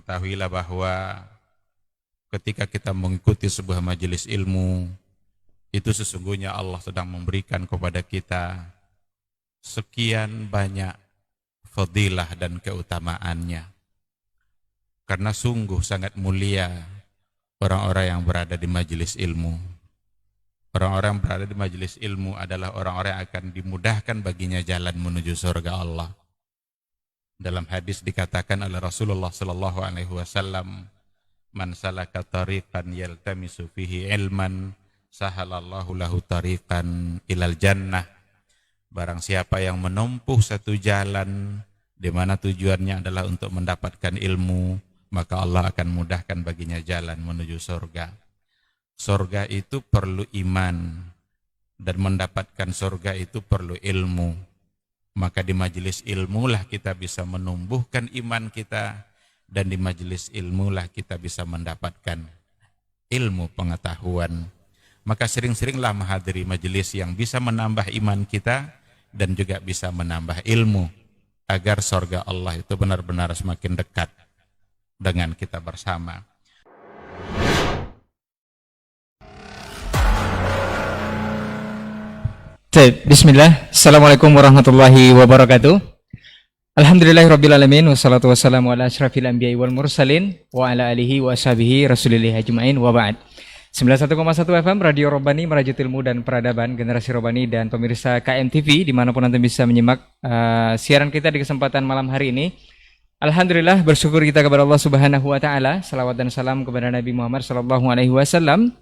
Ketahuilah bahwa ketika kita mengikuti sebuah majelis ilmu, itu sesungguhnya Allah sedang memberikan kepada kita sekian banyak fadilah dan keutamaannya. Karena sungguh sangat mulia orang-orang yang berada di majelis ilmu. Orang-orang yang berada di majelis ilmu adalah orang-orang yang akan dimudahkan baginya jalan menuju surga Allah. Dalam hadis dikatakan oleh Rasulullah sallallahu alaihi wasallam, "Man salaka tariqan yaltamisu fihi ilman, sahalallahu lahu tariqan ilal jannah." Barang siapa yang menempuh satu jalan di mana tujuannya adalah untuk mendapatkan ilmu, maka Allah akan mudahkan baginya jalan menuju surga. Surga itu perlu iman, dan mendapatkan surga itu perlu ilmu. Maka di majelis ilmulah kita bisa menumbuhkan iman kita, dan di majelis ilmulah kita bisa mendapatkan ilmu pengetahuan. Maka sering-seringlah menghadiri majelis yang bisa menambah iman kita dan juga bisa menambah ilmu, agar surga Allah itu benar-benar semakin dekat dengan kita bersama. Bismillah. Assalamualaikum warahmatullahi wabarakatuh. Alhamdulillahirrabbilalamin. Wassalatu wassalamu ala asyrafil anbiya'i wal mursalin wa ala alihi wa ashabihi rasulillahi ajma'in wa ba'd. 91,1 FM Radio Robani, Merajut Ilmu dan Peradaban, Generasi Robani dan pemirsa KMTV dimanapun Anda bisa menyimak siaran kita di kesempatan malam hari ini. Alhamdulillah, bersyukur kita kepada Allah Subhanahu wa taala. Salawat dan salam kepada Nabi Muhammad sallallahu alaihi wasallam.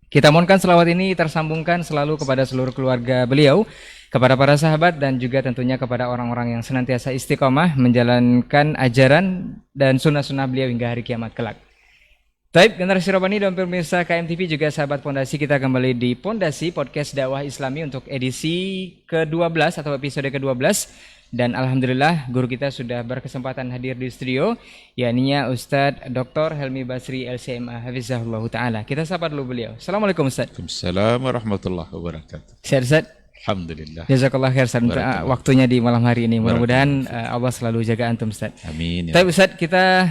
Kita mohonkan selawat ini tersambungkan selalu kepada seluruh keluarga beliau, kepada para sahabat dan juga tentunya kepada orang-orang yang senantiasa istiqomah menjalankan ajaran dan sunnah-sunnah beliau hingga hari kiamat kelak. Taib, Generasi Robani dan pemirsa KMTV juga sahabat Pondasi, kita kembali di Pondasi Podcast Dakwah Islami untuk edisi ke-12 atau episode ke-12. Dan Alhamdulillah guru kita sudah berkesempatan hadir di studio, yakninya Ustadz Dr. Helmi Basri LCMA Hafizahullah Ta'ala. Kita sapa dulu beliau. Assalamualaikum Ustadz. Waalaikumsalam warahmatullahi wabarakatuh. Sehat Ustadz? Alhamdulillah. Jazakallah khair Ustadz untuk waktunya di malam hari ini. Mudah-mudahan Allah selalu jaga antum Ustadz. Amin. Tapi Ustadz, kita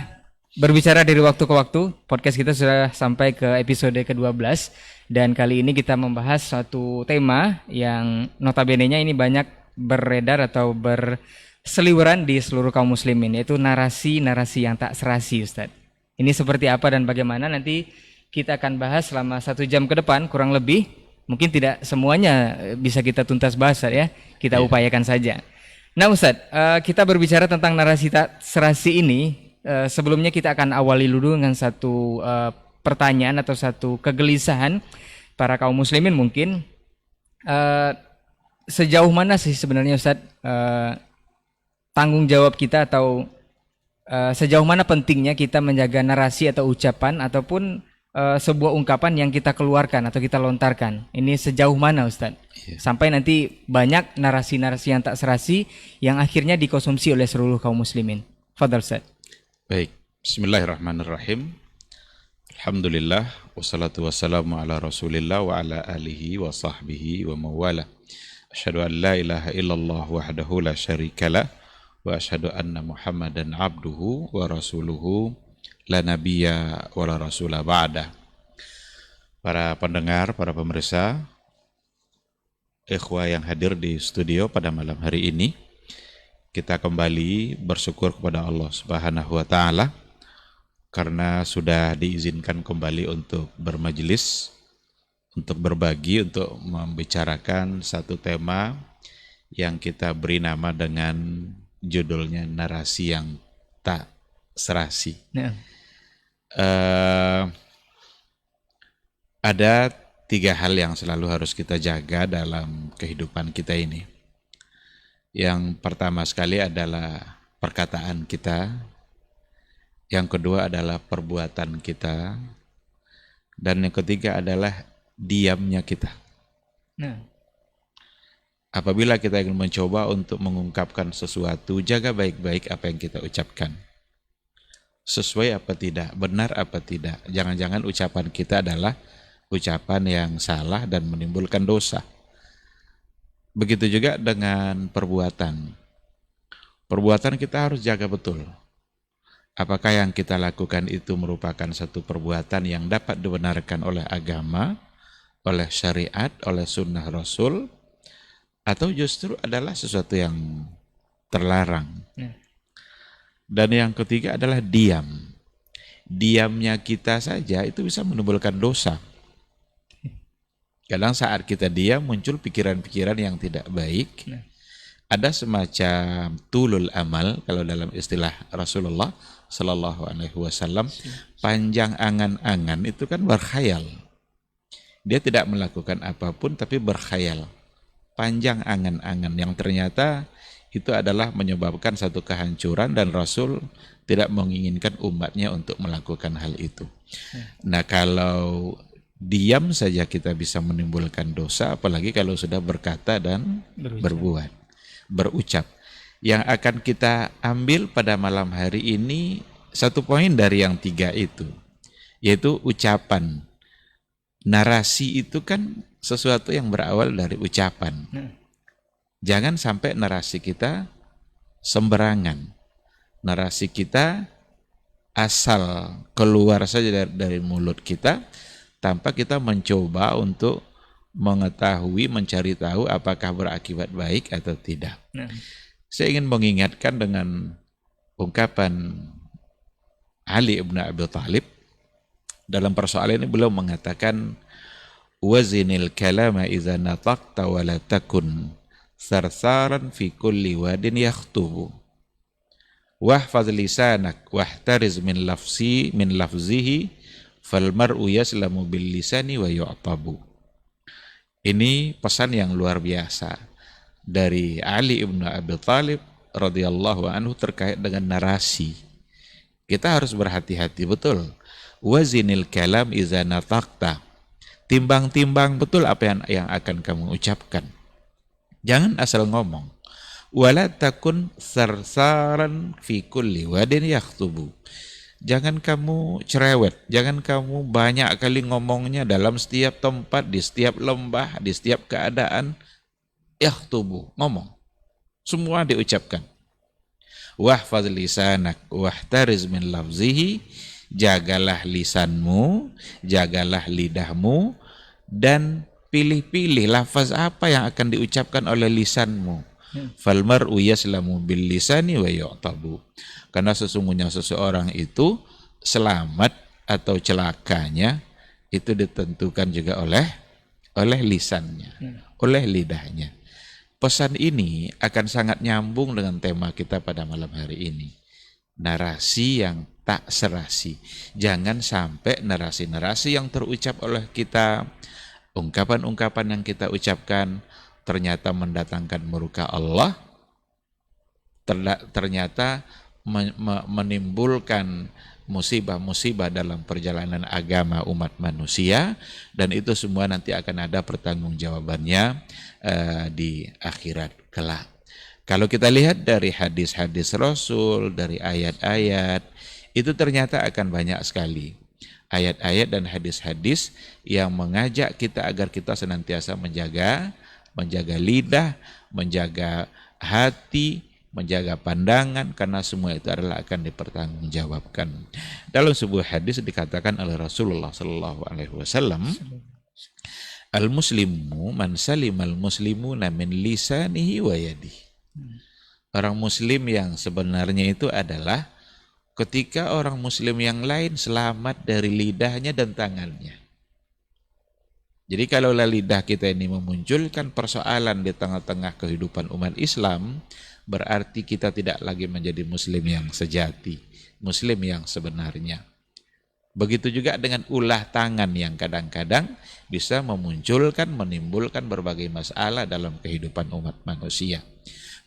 berbicara dari waktu ke waktu. Podcast kita sudah sampai ke episode ke-12. Dan kali ini kita membahas satu tema yang notabene-nya ini banyak beredar atau berseliweran di seluruh kaum muslimin, yaitu narasi-narasi yang tak serasi Ustadz. Ini seperti apa dan bagaimana nanti kita akan bahas selama 1 jam ke depan kurang lebih. Mungkin tidak semuanya bisa kita tuntas bahas ya, kita upayakan saja. Nah Ustadz, kita berbicara tentang narasi tak serasi ini. Sebelumnya kita akan awali dulu dengan satu pertanyaan atau satu kegelisahan para kaum muslimin mungkin. Sejauh mana sih sebenarnya Ustadz tanggung jawab kita atau sejauh mana pentingnya kita menjaga narasi atau ucapan ataupun sebuah ungkapan yang kita keluarkan atau kita lontarkan. Ini sejauh mana Ustadz? Sampai nanti banyak narasi-narasi yang tak serasi yang akhirnya dikonsumsi oleh seluruh kaum muslimin. Fadhal Ustadz. Baik, bismillahirrahmanirrahim. Alhamdulillah, wassalatu wassalamu ala rasulillah wa ala alihi wa sahbihi wa mawala. Asyhadu an la ilaha illallah wahdahu la syarikalah wa asyhadu anna Muhammadan abduhu wa rasuluhu la nabiyya wa la rasula ba'da. Para pendengar, para pemirsa, ikhwah yang hadir di studio pada malam hari ini, kita kembali bersyukur kepada Allah Subhanahu wa taala karena sudah diizinkan kembali untuk bermajelis, untuk berbagi, untuk membicarakan satu tema yang kita beri nama dengan judulnya narasi yang tak serasi. Ada 3 hal yang selalu harus kita jaga dalam kehidupan kita ini. Yang pertama sekali adalah perkataan kita, yang kedua adalah perbuatan kita, dan yang ketiga adalah diamnya kita. Apabila kita ingin mencoba untuk mengungkapkan sesuatu, jaga baik-baik apa yang kita ucapkan. Sesuai apa tidak, benar apa tidak. Jangan-jangan ucapan kita adalah ucapan yang salah dan menimbulkan dosa. Begitu juga dengan perbuatan. Perbuatan kita harus jaga betul. apakah yang kita lakukan itu merupakan satu perbuatan yang dapat dibenarkan oleh agama, oleh syariat, oleh sunnah Rasul, atau justru adalah sesuatu yang terlarang. Dan yang ketiga adalah diam. Diamnya kita saja itu bisa menimbulkan dosa. Kadang saat kita diam muncul pikiran-pikiran yang tidak baik. Ada semacam tulul amal, kalau dalam istilah Rasulullah Sallallahu Alaihi Wasallam, panjang angan-angan itu kan berkhayal. Dia tidak melakukan apapun tapi berkhayal. Panjang angan-angan yang ternyata itu adalah menyebabkan satu kehancuran, dan Rasul tidak menginginkan umatnya untuk melakukan hal itu. Nah, kalau diam saja kita bisa menimbulkan dosa, apalagi kalau sudah berkata dan berucap. Yang akan kita ambil pada malam hari ini satu poin dari yang tiga itu, yaitu ucapan. Narasi itu kan sesuatu yang berawal dari ucapan. Jangan sampai narasi kita sembarangan. Narasi kita asal keluar saja dari mulut kita tanpa kita mencoba untuk mengetahui, mencari tahu apakah berakibat baik atau tidak. Saya ingin mengingatkan dengan ungkapan Ali ibn Abi Thalib. Dalam persoalan ini beliau mengatakan, wazinil kalama idza nataqta wa la takun sarsaran fi kulli wadin yakhtubu wahfaz lisanak wahtariz min lafzihi fal mar'u yaslamu bil lisani wa yu'tabu. Ini pesan yang luar biasa dari Ali ibn Abi Thalib radhiyallahu anhu terkait dengan narasi. Kita harus berhati-hati betul. Wazinil kalam idza nataqta. Timbang-timbang betul apa yang akan kamu ucapkan. Jangan asal ngomong. Wala takun sarsaran fi kulli wadin yakhtubu. Jangan kamu cerewet, jangan kamu banyak kali ngomongnya dalam setiap tempat, di setiap lembah, di setiap keadaan. Yakhtubu, ngomong. Semua diucapkan. Wahfaz lisanak wahtariz min lafzihi. Jagalah lisanmu, jagalah lidahmu, dan pilih-pilih lafaz apa yang akan diucapkan oleh lisanmu. Fal mar'u yaslamu bil lisani wa yu'tabu. Karena sesungguhnya seseorang itu selamat atau celakanya itu ditentukan juga oleh lisannya, oleh lidahnya. Pesan ini akan sangat nyambung dengan tema kita pada malam hari ini. Narasi yang tak serasi. Jangan sampai narasi-narasi yang terucap oleh kita, ungkapan-ungkapan yang kita ucapkan ternyata mendatangkan murka Allah, ternyata menimbulkan musibah-musibah dalam perjalanan agama umat manusia, dan itu semua nanti akan ada pertanggungjawabannya di akhirat kelak. Kalau kita lihat dari hadis-hadis Rasul, dari ayat-ayat, itu ternyata akan banyak sekali ayat-ayat dan hadis-hadis yang mengajak kita agar kita senantiasa menjaga lidah, menjaga hati, menjaga pandangan, karena semua itu adalah akan dipertanggungjawabkan. Dalam sebuah hadis dikatakan oleh Rasulullah Sallallahu Alaihi Wasallam, al-muslimu man salimal muslimuna min lisanihi wa yadihi. Orang muslim yang sebenarnya itu adalah ketika orang muslim yang lain selamat dari lidahnya dan tangannya. Jadi kalau lidah kita ini memunculkan persoalan di tengah-tengah kehidupan umat Islam, berarti kita tidak lagi menjadi muslim yang sejati, muslim yang sebenarnya. Begitu juga dengan ulah tangan yang kadang-kadang bisa menimbulkan berbagai masalah dalam kehidupan umat manusia.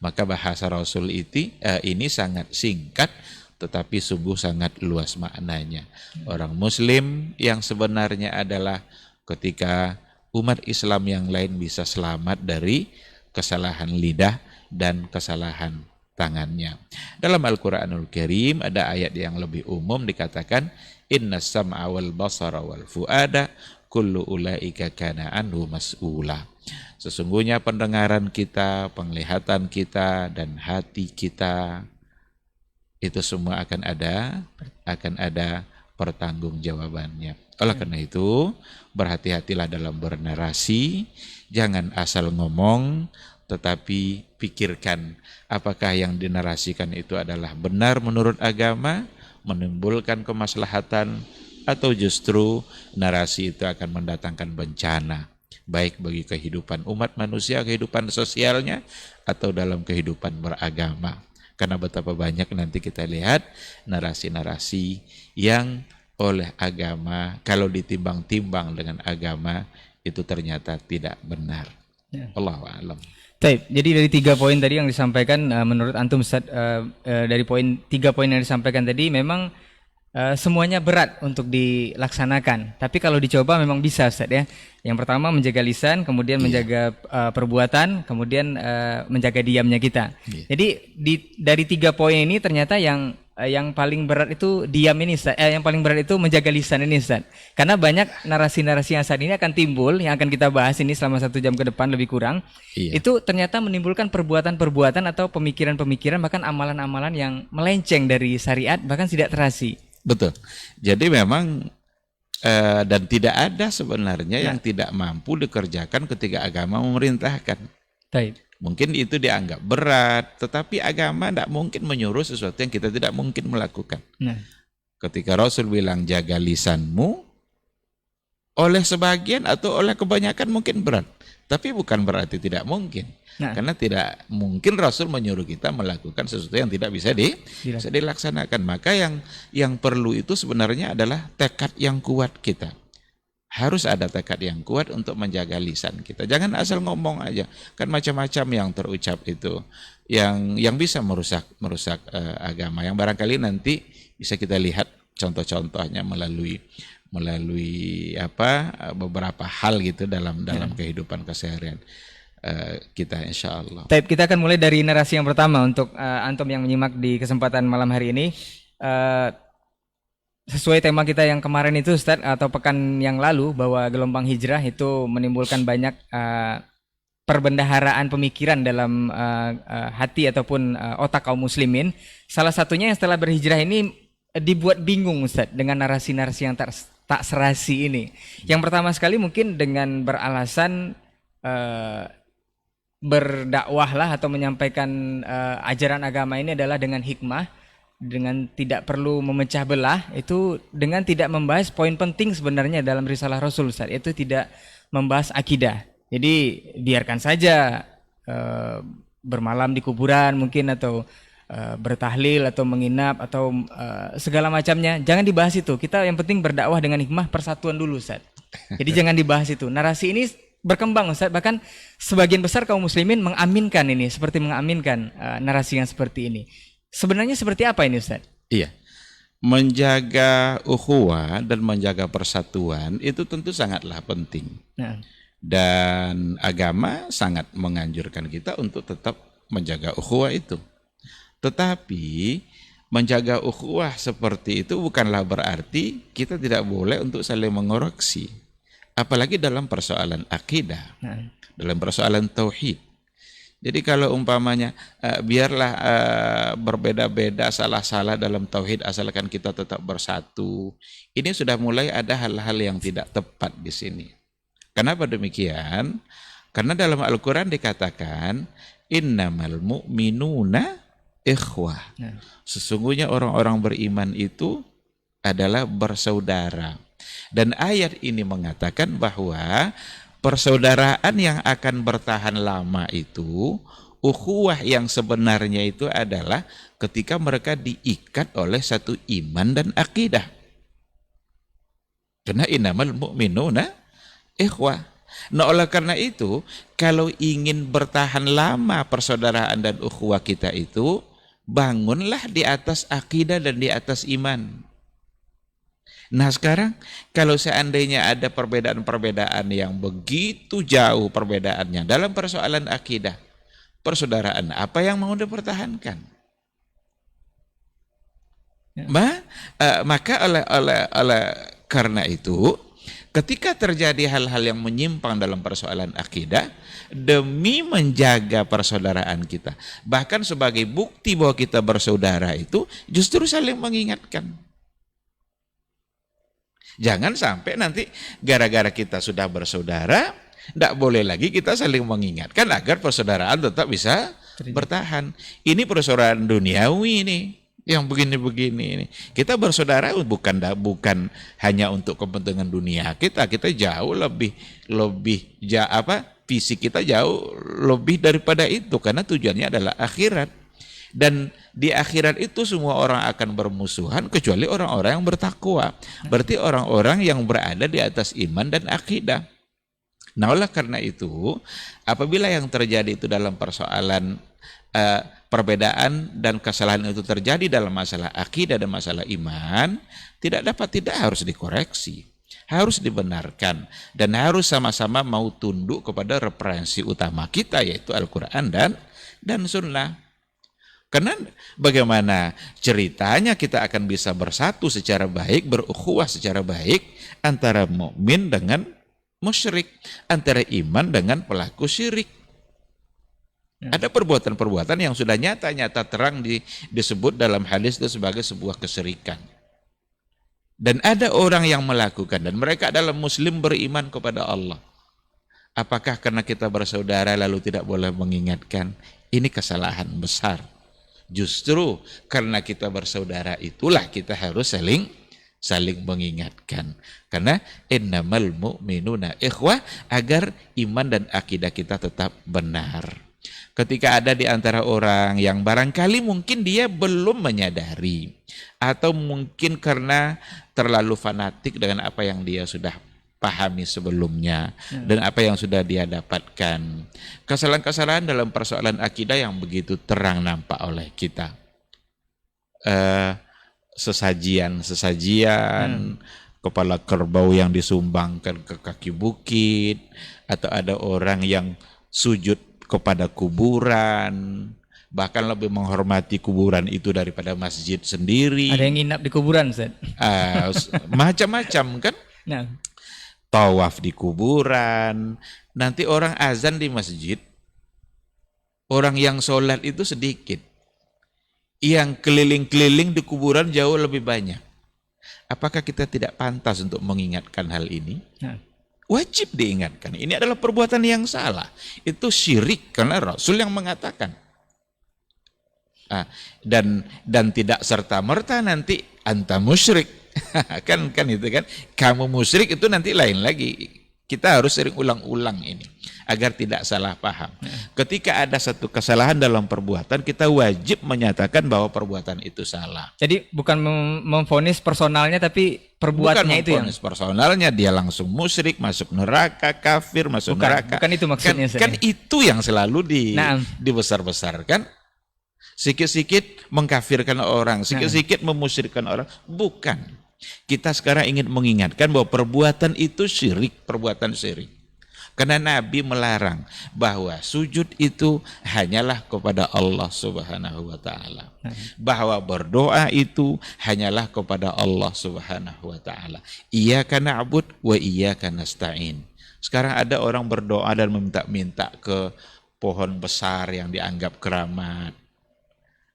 Maka bahasa Rasul ini sangat singkat tetapi sungguh sangat luas maknanya. Orang muslim yang sebenarnya adalah ketika umat Islam yang lain bisa selamat dari kesalahan lidah dan kesalahan tangannya. Dalam Al-Quranul Karim ada ayat yang lebih umum dikatakan, innas sam'a wal basara wal fuada kullu ulaika kana anhu mas'ula. Sesungguhnya pendengaran kita, penglihatan kita, dan hati kita itu semua akan ada pertanggungjawabannya. Oleh karena itu, berhati-hatilah dalam bernarasi, jangan asal ngomong, tetapi pikirkan apakah yang dinarasikan itu adalah benar menurut agama, menimbulkan kemaslahatan, atau justru narasi itu akan mendatangkan bencana, baik bagi kehidupan umat manusia, kehidupan sosialnya, atau dalam kehidupan beragama. Karena betapa banyak nanti kita lihat narasi-narasi yang oleh agama, kalau ditimbang-timbang dengan agama, itu ternyata tidak benar. Ya. Allahu a'lam. Baik, jadi dari 3 poin tadi yang disampaikan, menurut Antum Ustaz, dari 3 poin yang disampaikan tadi memang semuanya berat untuk dilaksanakan. Tapi kalau dicoba memang bisa Ustaz ya. Yang pertama menjaga lisan, kemudian menjaga perbuatan, kemudian menjaga diamnya kita. Jadi dari 3 poin ini ternyata yang paling berat itu diam ini Ustaz. Yang paling berat itu menjaga lisan ini Ustaz. Karena banyak narasi-narasi yang saat ini akan timbul, yang akan kita bahas ini selama 1 jam ke depan lebih kurang. Itu ternyata menimbulkan perbuatan-perbuatan atau pemikiran-pemikiran, bahkan amalan-amalan yang melenceng dari syariat, bahkan tidak terasi. Betul. Jadi memang dan tidak ada sebenarnya yang tidak mampu dikerjakan ketika agama memerintahkan. Baik. Mungkin itu dianggap berat, tetapi agama tidak mungkin menyuruh sesuatu yang kita tidak mungkin melakukan. Nah. Ketika Rasul bilang jaga lisanmu, oleh sebagian atau oleh kebanyakan mungkin berat, tapi bukan berarti tidak mungkin. Karena tidak mungkin Rasul menyuruh kita melakukan sesuatu yang tidak bisa dilaksanakan. Maka yang perlu itu sebenarnya adalah tekad yang kuat kita. Harus ada tekad yang kuat untuk menjaga lisan kita. Jangan asal ngomong aja. Kan macam-macam yang terucap itu yang bisa merusak agama. Yang barangkali nanti bisa kita lihat contoh-contohnya melalui beberapa hal gitu dalam kehidupan keseharian kita, insya Allah. Kita akan mulai dari narasi yang pertama untuk antum yang menyimak di kesempatan malam hari ini. Sesuai tema kita yang kemarin itu Ustaz, atau pekan yang lalu, bahwa gelombang hijrah itu menimbulkan banyak perbendaharaan pemikiran dalam hati ataupun otak kaum muslimin. Salah satunya yang setelah berhijrah ini dibuat bingung Ustaz dengan narasi-narasi yang tak serasi ini. Yang pertama sekali mungkin dengan beralasan berdakwahlah atau menyampaikan ajaran agama ini adalah dengan hikmah, dengan tidak perlu memecah belah, itu dengan tidak membahas poin penting sebenarnya dalam risalah Rasul Ustaz, itu tidak membahas akidah. Jadi biarkan saja bermalam di kuburan mungkin, atau bertahlil atau menginap atau segala macamnya, jangan dibahas itu. Kita yang penting berdakwah dengan hikmah, persatuan dulu Ustaz. Jadi jangan dibahas itu. Narasi ini berkembang Ustaz, bahkan sebagian besar kaum muslimin mengaminkan ini, seperti mengaminkan narasi yang seperti ini. Sebenarnya seperti apa ini Ustaz? Iya. Menjaga ukhuwah dan menjaga persatuan itu tentu sangatlah penting. Dan agama sangat menganjurkan kita untuk tetap menjaga ukhuwah itu. Tetapi menjaga ukhuwah seperti itu bukanlah berarti kita tidak boleh untuk saling mengoreksi. Apalagi dalam persoalan akidah, dalam persoalan tauhid. Jadi kalau umpamanya biarlah berbeda-beda, salah-salah dalam tauhid, asalkan kita tetap bersatu. Ini sudah mulai ada hal-hal yang tidak tepat di sini. Kenapa demikian? Karena dalam Al-Quran dikatakan innamal mu'minuna ikhwah. Sesungguhnya orang-orang beriman itu adalah bersaudara. Dan ayat ini mengatakan bahwa persaudaraan yang akan bertahan lama itu, ukhuwah yang sebenarnya itu adalah ketika mereka diikat oleh satu iman dan akidah. Karena innamal mu'minuna ikhwah. Nah, oleh karena itu, kalau ingin bertahan lama persaudaraan dan ukhuwah kita itu, bangunlah di atas akidah dan di atas iman. Nah sekarang kalau seandainya ada perbedaan-perbedaan yang begitu jauh perbedaannya dalam persoalan akidah, persaudaraan apa yang mau dipertahankan? Maka oleh karena itu Ketika terjadi hal-hal yang menyimpang dalam persoalan akidah, demi menjaga persaudaraan kita, bahkan sebagai bukti bahwa kita bersaudara itu justru saling mengingatkan. Jangan sampai nanti gara-gara kita sudah bersaudara, tidak boleh lagi kita saling mengingatkan agar persaudaraan tetap bisa bertahan. Ini persaudaraan duniawi ini, yang begini-begini ini. Kita bersaudara bukan hanya untuk kepentingan dunia kita jauh lebih visi kita jauh lebih daripada itu, karena tujuannya adalah akhirat. Dan di akhirat itu semua orang akan bermusuhan kecuali orang-orang yang bertakwa. Berarti orang-orang yang berada di atas iman dan akidah. Nah, oleh karena itu, apabila yang terjadi itu dalam persoalan perbedaan dan kesalahan itu terjadi dalam masalah akidah dan masalah iman, tidak harus dikoreksi, harus dibenarkan, dan harus sama-sama mau tunduk kepada referensi utama kita, yaitu Al-Quran dan Sunnah. Karena bagaimana ceritanya kita akan bisa bersatu secara baik, berukhuwah secara baik antara mukmin dengan musyrik, antara iman dengan pelaku syirik. Ada perbuatan-perbuatan yang sudah nyata-nyata terang disebut dalam hadis itu sebagai sebuah kesyirikan. Dan ada orang yang melakukan, dan mereka adalah muslim beriman kepada Allah. Apakah karena kita bersaudara lalu tidak boleh mengingatkan? Ini kesalahan besar. Justru karena kita bersaudara itulah kita harus saling mengingatkan. Karena innamal mu'minuna ikhwah, agar iman dan akidah kita tetap benar. Ketika ada di antara orang yang barangkali mungkin dia belum menyadari, atau mungkin karena terlalu fanatik dengan apa yang dia sudah pahami sebelumnya dan apa yang sudah dia dapatkan, kesalahan-kesalahan dalam persoalan akidah yang begitu terang nampak oleh kita, sesajian kepala kerbau yang disumbangkan ke kaki bukit, atau ada orang yang sujud kepada kuburan, bahkan lebih menghormati kuburan itu daripada masjid sendiri. Ada yang nginap di kuburan, Ustaz. Macam-macam kan. Nah, Tawaf di kuburan, nanti orang azan di masjid, orang yang sholat itu sedikit, yang keliling-keliling di kuburan jauh lebih banyak. Apakah kita tidak pantas untuk mengingatkan hal ini? nah. Wajib diingatkan. Ini adalah perbuatan yang salah. Itu syirik karena Rasul yang mengatakan. Dan tidak serta-merta nanti anta musyrik. kan itu kan. Kamu musyrik itu nanti lain lagi. Kita harus sering ulang-ulang ini agar tidak salah paham. Ketika ada satu kesalahan dalam perbuatan, kita wajib menyatakan bahwa perbuatan itu salah. Jadi bukan memvonis personalnya, tapi perbuatannya itu yang personalnya dia langsung musyrik, masuk neraka, kafir, masuk neraka. Bukan itu maksudnya. Kan itu yang selalu dibesar-besarkan. Sikit-sikit mengkafirkan orang, sikit-sikit memusyrikkan orang. Bukan. Kita sekarang ingin mengingatkan bahwa perbuatan itu syirik, perbuatan syirik. Karena Nabi melarang bahwa sujud itu hanyalah kepada Allah Subhanahu wa taala. Bahwa berdoa itu hanyalah kepada Allah Subhanahu wa taala. Iyyaka na'bud wa iyyaka nasta'in. Sekarang ada orang berdoa dan meminta-minta ke pohon besar yang dianggap keramat.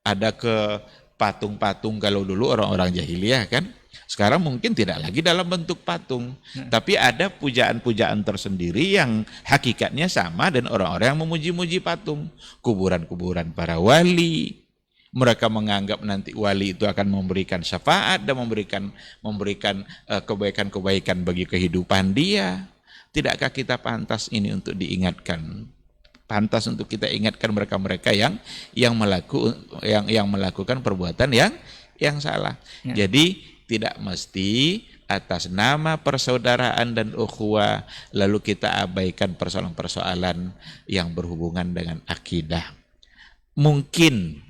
Ada ke patung-patung kalau dulu orang-orang jahiliyah kan. Sekarang mungkin tidak lagi dalam bentuk patung, tapi ada pujaan-pujaan tersendiri yang hakikatnya sama dan orang-orang yang memuji-muji patung. Kuburan-kuburan para wali, mereka menganggap nanti wali itu akan memberikan syafaat dan memberikan kebaikan-kebaikan bagi kehidupan dia. Tidakkah kita pantas ini untuk diingatkan? Pantas untuk kita ingatkan mereka-mereka yang melakukan perbuatan yang salah. Jadi tidak mesti atas nama persaudaraan dan ukhuwah lalu kita abaikan persoalan-persoalan yang berhubungan dengan akidah. Mungkin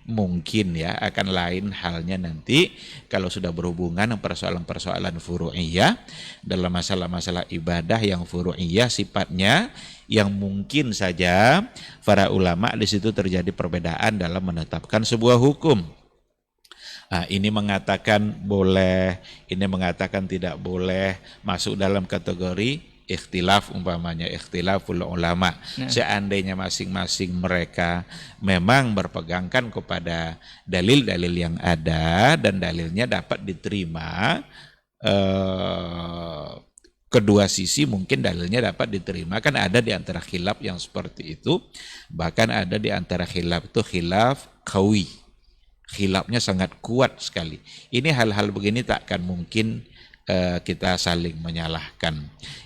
ya akan lain halnya nanti kalau sudah berhubungan dengan persoalan-persoalan furu'iyah dalam masalah-masalah ibadah yang furu'iyah sifatnya, yang mungkin saja para ulama di situ terjadi perbedaan dalam menetapkan sebuah hukum. Ini mengatakan boleh, ini mengatakan tidak boleh, masuk dalam kategori ikhtilaf, umpamanya ikhtilaful ulama. Seandainya masing-masing mereka memang berpegangkan kepada dalil-dalil yang ada dan dalilnya dapat diterima, kedua sisi mungkin dalilnya dapat diterima, kan ada di antara khilaf yang seperti itu, bahkan ada di antara khilaf itu khilaf qawi, khilafnya sangat kuat sekali. Ini hal-hal begini tak akan mungkin kita saling menyalahkan.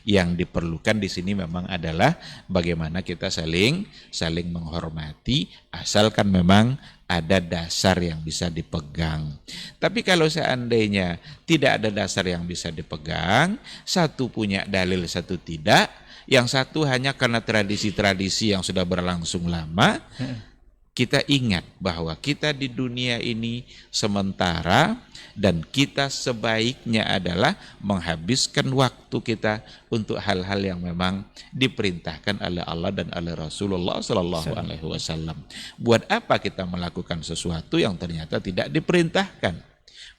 Yang diperlukan di sini memang adalah bagaimana kita saling menghormati, asalkan memang ada dasar yang bisa dipegang. Tapi kalau seandainya tidak ada dasar yang bisa dipegang, satu punya dalil, satu tidak, yang satu hanya karena tradisi-tradisi yang sudah berlangsung lama, kita ingat bahwa kita di dunia ini sementara dan kita sebaiknya adalah menghabiskan waktu kita untuk hal-hal yang memang diperintahkan oleh Allah dan oleh Rasulullah Sallallahu Alaihi Wasallam. Buat apa kita melakukan sesuatu yang ternyata tidak diperintahkan?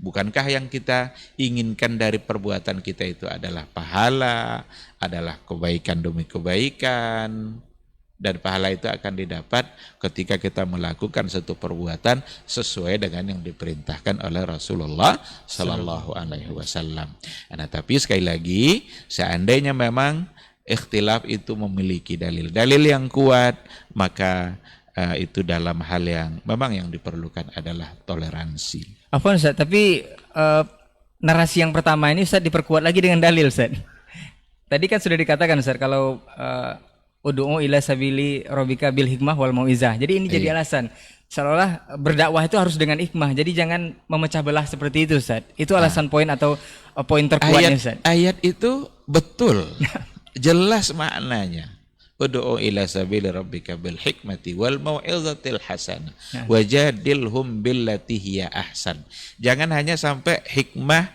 Bukankah yang kita inginkan dari perbuatan kita itu adalah pahala, adalah kebaikan demi kebaikan? Dan pahala itu akan didapat ketika kita melakukan satu perbuatan sesuai dengan yang diperintahkan oleh Rasulullah Sallallahu Alaihi Wasallam. Nah, tapi sekali lagi, seandainya memang ikhtilaf itu memiliki dalil-dalil yang kuat, maka itu dalam hal yang memang yang diperlukan adalah toleransi. Afwan Ustaz, tapi narasi yang pertama ini Ustaz diperkuat lagi dengan dalil Ustaz. Tadi kan sudah dikatakan Ustaz kalau ud'u ila sabili rabbika bil hikmah wal mauizah. Jadi ini jadi alasan. Seolah-olah berdakwah itu harus dengan hikmah. Jadi jangan memecah belah seperti itu, Ustaz. Itu alasan poin atau poin terkuatnya, Ustaz. Ayat itu betul. Jelas maknanya. Ud'u ila sabili rabbika bil hikmati wal mau'izatil hasanah wajadilhum billati hiya ahsan. Jangan hanya sampai hikmah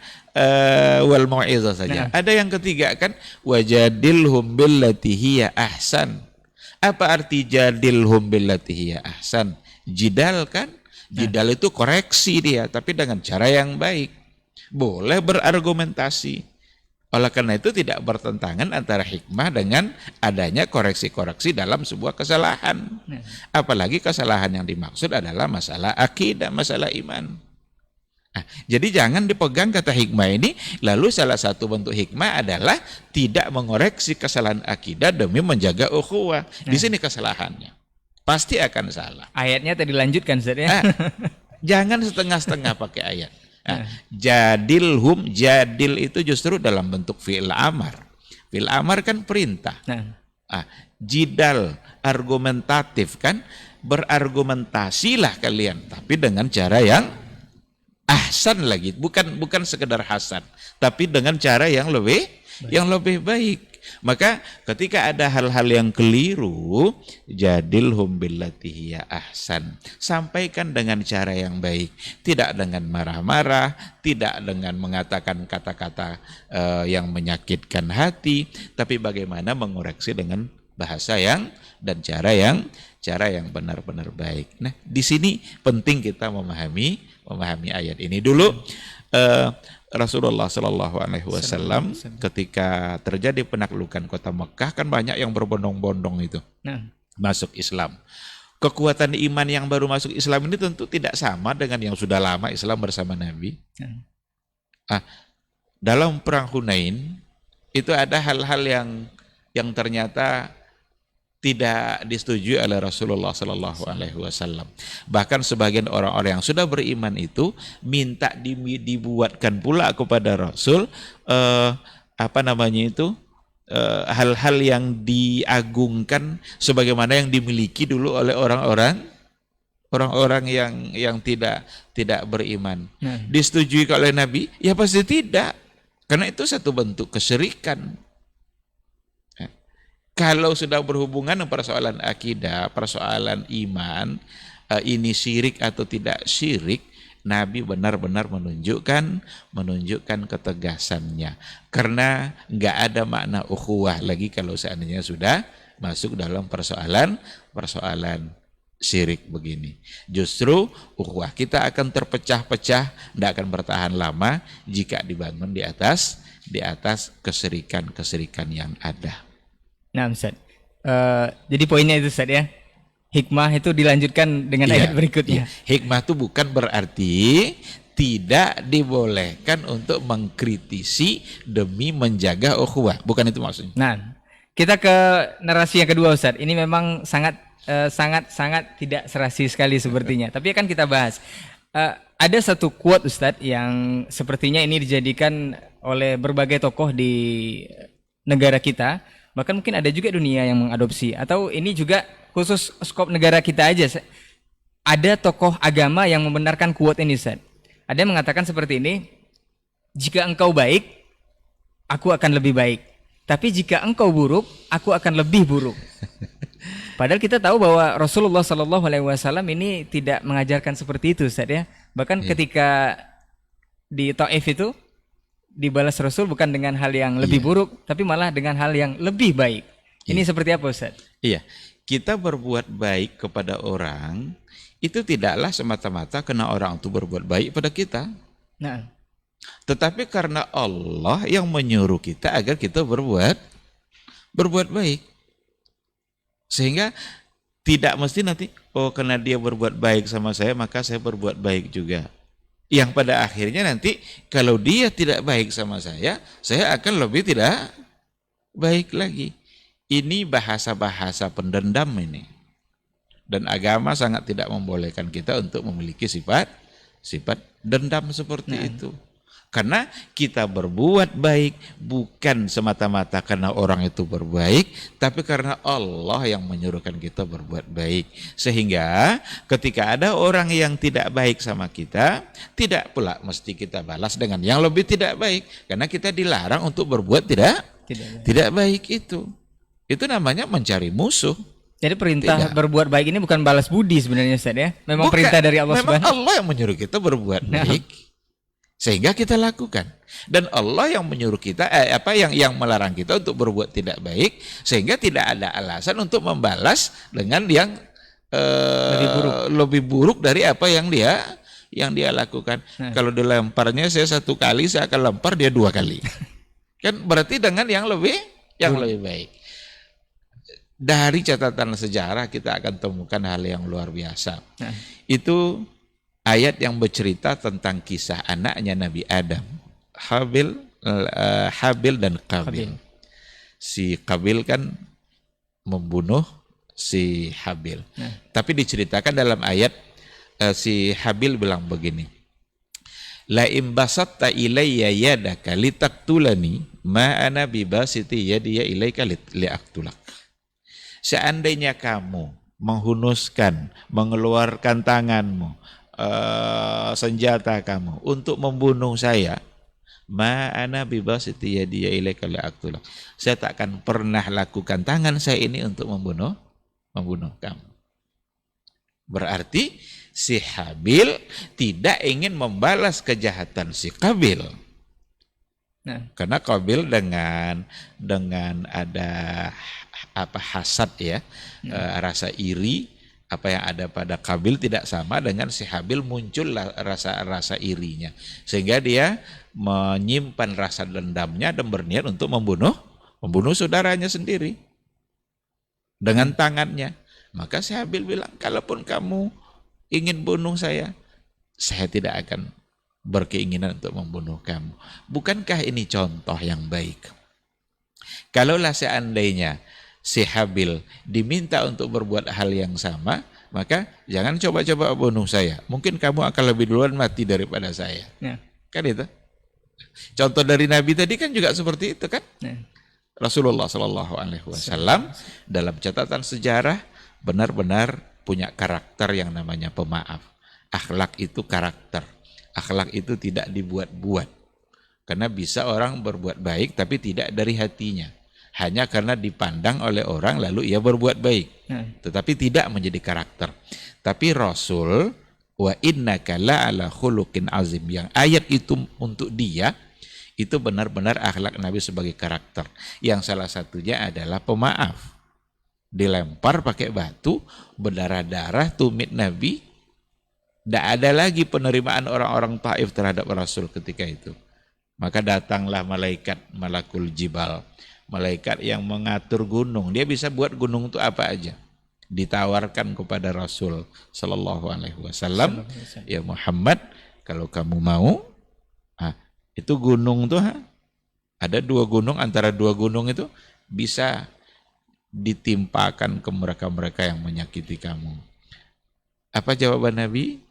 wal mau'izah saja. Ada yang ketiga kan, wajadilhum billati hiya ahsan. Apa arti jadilhum billati hiya ahsan? Jidal kan? Jidal itu koreksi dia, tapi dengan cara yang baik. Boleh berargumentasi. Oleh karena itu tidak bertentangan antara hikmah dengan adanya koreksi-koreksi dalam sebuah kesalahan. Apalagi kesalahan yang dimaksud adalah masalah akidah, masalah iman. Jadi jangan dipegang kata hikmah ini, lalu salah satu bentuk hikmah adalah tidak mengoreksi kesalahan akidah demi menjaga ukhuwah. Di sini kesalahannya. Pasti akan salah. Ayatnya tadi lanjutkan Ustaz ya. Jangan setengah-setengah pakai ayat. Jadilhum, jadil itu justru dalam bentuk fi'il amar. Fi'il amar kan perintah. Jidal, argumentatif kan, berargumentasilah kalian, tapi dengan cara yang ahsan lagi, bukan sekedar hasan, tapi dengan cara yang lebih baik. Maka ketika ada hal-hal yang keliru, jadilhum billati hiya ahsan. Sampaikan dengan cara yang baik, tidak dengan marah-marah, tidak dengan mengatakan kata-kata yang menyakitkan hati, tapi bagaimana mengoreksi dengan bahasa yang dan cara yang benar-benar baik. Nah, di sini penting kita memahami ayat ini dulu. Rasulullah Shallallahu Alaihi Wasallam ketika terjadi penaklukan kota Mekah kan banyak yang berbondong-bondong itu masuk Islam. Kekuatan iman yang baru masuk Islam ini tentu tidak sama dengan yang sudah lama Islam bersama Nabi. Dalam perang Hunain itu ada hal-hal yang ternyata tidak disetujui oleh Rasulullah Sallallahu Alaihi Wasallam. Bahkan sebagian orang-orang yang sudah beriman itu minta dibuatkan pula kepada Rasul hal-hal yang diagungkan sebagaimana yang dimiliki dulu oleh orang-orang yang tidak beriman. Disetujui oleh Nabi? Ya pasti tidak. Karena itu satu bentuk kesyirikan. Kalau sudah berhubungan dengan persoalan akidah, persoalan iman, ini syirik atau tidak syirik, Nabi benar-benar menunjukkan ketegasannya. Karena nggak ada makna ukhuwah lagi kalau seandainya sudah masuk dalam persoalan syirik begini. Justru ukhuwah kita akan terpecah-pecah, tidak akan bertahan lama jika dibangun di atas keserikan-keserikan yang ada. Nah, Ustaz. Jadi poinnya itu Ustaz ya. Hikmah itu dilanjutkan dengan ayat berikutnya. Hikmah itu bukan berarti tidak dibolehkan untuk mengkritisi demi menjaga ukhuwah. Bukan itu maksudnya. Nah, kita ke narasi yang kedua Ustaz. Ini memang sangat tidak serasi sekali sepertinya. Tapi akan kita bahas. Ada satu quote Ustadz yang sepertinya ini dijadikan oleh berbagai tokoh di negara kita. Bahkan mungkin ada juga dunia yang mengadopsi. Atau ini juga khusus skop negara kita aja. Ada tokoh agama yang membenarkan quote ini Ustadz. Ada yang mengatakan seperti ini. Jika engkau baik, aku akan lebih baik. Tapi jika engkau buruk, aku akan lebih buruk. Padahal kita tahu bahwa Rasulullah SAW ini tidak mengajarkan seperti itu, Ustaz ya. Bahkan ketika di Taif itu dibalas Rasul bukan dengan hal yang lebih buruk, tapi malah dengan hal yang lebih baik. Ini seperti apa, Ustaz? Iya, kita berbuat baik kepada orang itu tidaklah semata-mata karena orang itu berbuat baik pada kita. Nah, tetapi karena Allah yang menyuruh kita agar kita berbuat baik. Sehingga tidak mesti nanti, oh karena dia berbuat baik sama saya, maka saya berbuat baik juga. Yang pada akhirnya nanti, kalau dia tidak baik sama saya akan lebih tidak baik lagi. Ini bahasa-bahasa pendendam ini. Dan agama sangat tidak membolehkan kita untuk memiliki sifat dendam seperti itu. Karena kita berbuat baik bukan semata-mata karena orang itu berbaik, tapi karena Allah yang menyuruhkan kita berbuat baik. Sehingga ketika ada orang yang tidak baik sama kita, tidak pula mesti kita balas dengan yang lebih tidak baik. Karena kita dilarang untuk berbuat tidak baik itu. Itu namanya mencari musuh. Jadi perintah berbuat baik ini bukan balas budi sebenarnya Ustaz ya. Memang perintah dari Allah Subhanahu. Memang Allah yang menyuruh kita berbuat baik. Sehingga kita lakukan, dan Allah yang menyuruh kita yang melarang kita untuk berbuat tidak baik, sehingga tidak ada alasan untuk membalas dengan yang lebih buruk dari apa yang dia lakukan. Kalau dilemparnya saya 1 kali, saya akan lempar dia 2 kali. Kan berarti dengan yang lebih baik. Dari catatan sejarah kita akan temukan hal yang luar biasa. Itu ayat yang bercerita tentang kisah anaknya Nabi Adam, Habil dan Qabil. Si Qabil kan membunuh si Habil. Tapi diceritakan dalam ayat si Habil bilang begini. La imbasatta ilayya yadaka litaktulani ma ana bibasiti yadiya ilaika liaktulak. Seandainya kamu menghunuskan, mengeluarkan tanganmu, senjata kamu untuk membunuh saya, ma'ana bibasiti yadiya ilaika liaktulak. Saya tak akan pernah lakukan tangan saya ini untuk membunuh kamu. Berarti si Habil tidak ingin membalas kejahatan si Qabil. Karena Qabil dengan ada hasad ya, rasa iri, apa yang ada pada Qabil tidak sama dengan si Habil, muncul rasa irinya. Sehingga dia menyimpan rasa dendamnya dan berniat untuk membunuh saudaranya sendiri dengan tangannya. Maka si Habil bilang, kalaupun kamu ingin bunuh saya tidak akan berkeinginan untuk membunuh kamu. Bukankah ini contoh yang baik? Kalaulah seandainya si Habil diminta untuk berbuat hal yang sama, maka jangan coba-coba bunuh saya. Mungkin kamu akan lebih duluan mati daripada saya. Kan itu. Contoh dari Nabi tadi kan juga seperti itu kan. Rasulullah SAW dalam catatan sejarah benar-benar punya karakter yang namanya pemaaf. Akhlak itu karakter. Akhlak itu tidak dibuat-buat. Karena bisa orang berbuat baik tapi tidak dari hatinya. Hanya karena dipandang oleh orang lalu ia berbuat baik. Tetapi tidak menjadi karakter. Tapi Rasul, wa innaka la'ala khuluqin azim, yang ayat itu untuk dia, itu benar-benar akhlak Nabi sebagai karakter. Yang salah satunya adalah pemaaf. dilempar pakai batu, berdarah-darah, tumit Nabi. Tidak ada lagi penerimaan orang-orang Taif terhadap Rasul ketika itu. Maka datanglah malaikat, malakul jibal, malaikat yang mengatur gunung. Dia bisa buat gunung itu apa aja. Ditawarkan kepada Rasul Sallallahu Alaihi Wasallam, ya Muhammad, kalau kamu mau, itu gunung tuh ada 2 gunung, antara 2 gunung itu bisa ditimpakan ke mereka-mereka yang menyakiti kamu. Apa jawaban Nabi?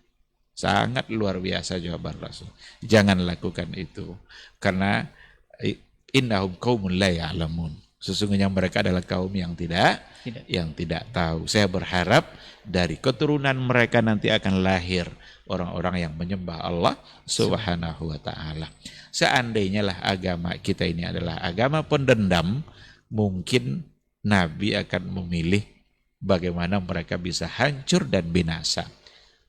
Sangat luar biasa jawaban Rasul. Jangan lakukan itu. Karena innahum qaumun la ya'lamun. Sesungguhnya mereka adalah kaum yang tidak tahu. Saya berharap dari keturunan mereka nanti akan lahir orang-orang yang menyembah Allah Subhanahu wa taala. Seandainya lah agama kita ini adalah agama pendendam, mungkin Nabi akan memilih bagaimana mereka bisa hancur dan binasa.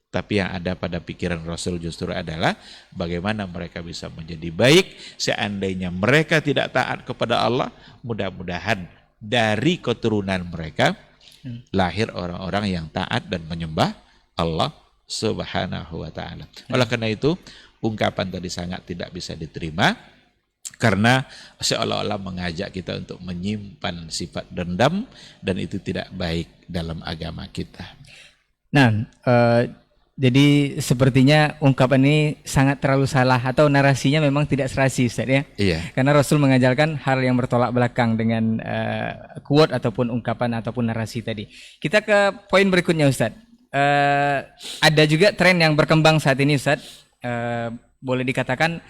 Tapi yang ada pada pikiran Rasul justru adalah bagaimana mereka bisa menjadi baik. Seandainya mereka tidak taat kepada Allah, mudah-mudahan dari keturunan mereka lahir orang-orang yang taat dan menyembah Allah Subhanahu wa taala. Oleh karena itu, ungkapan tadi sangat tidak bisa diterima karena seolah-olah mengajak kita untuk menyimpan sifat dendam, dan itu tidak baik dalam agama kita. Nah, jadi sepertinya ungkapan ini sangat terlalu salah atau narasinya memang tidak serasi, Ustaz ya. Iya. Karena Rasul mengajarkan hal yang bertolak belakang dengan quote ataupun ungkapan ataupun narasi tadi. Kita ke poin berikutnya, Ustaz. Ada juga tren yang berkembang saat ini, Ustaz. Boleh dikatakan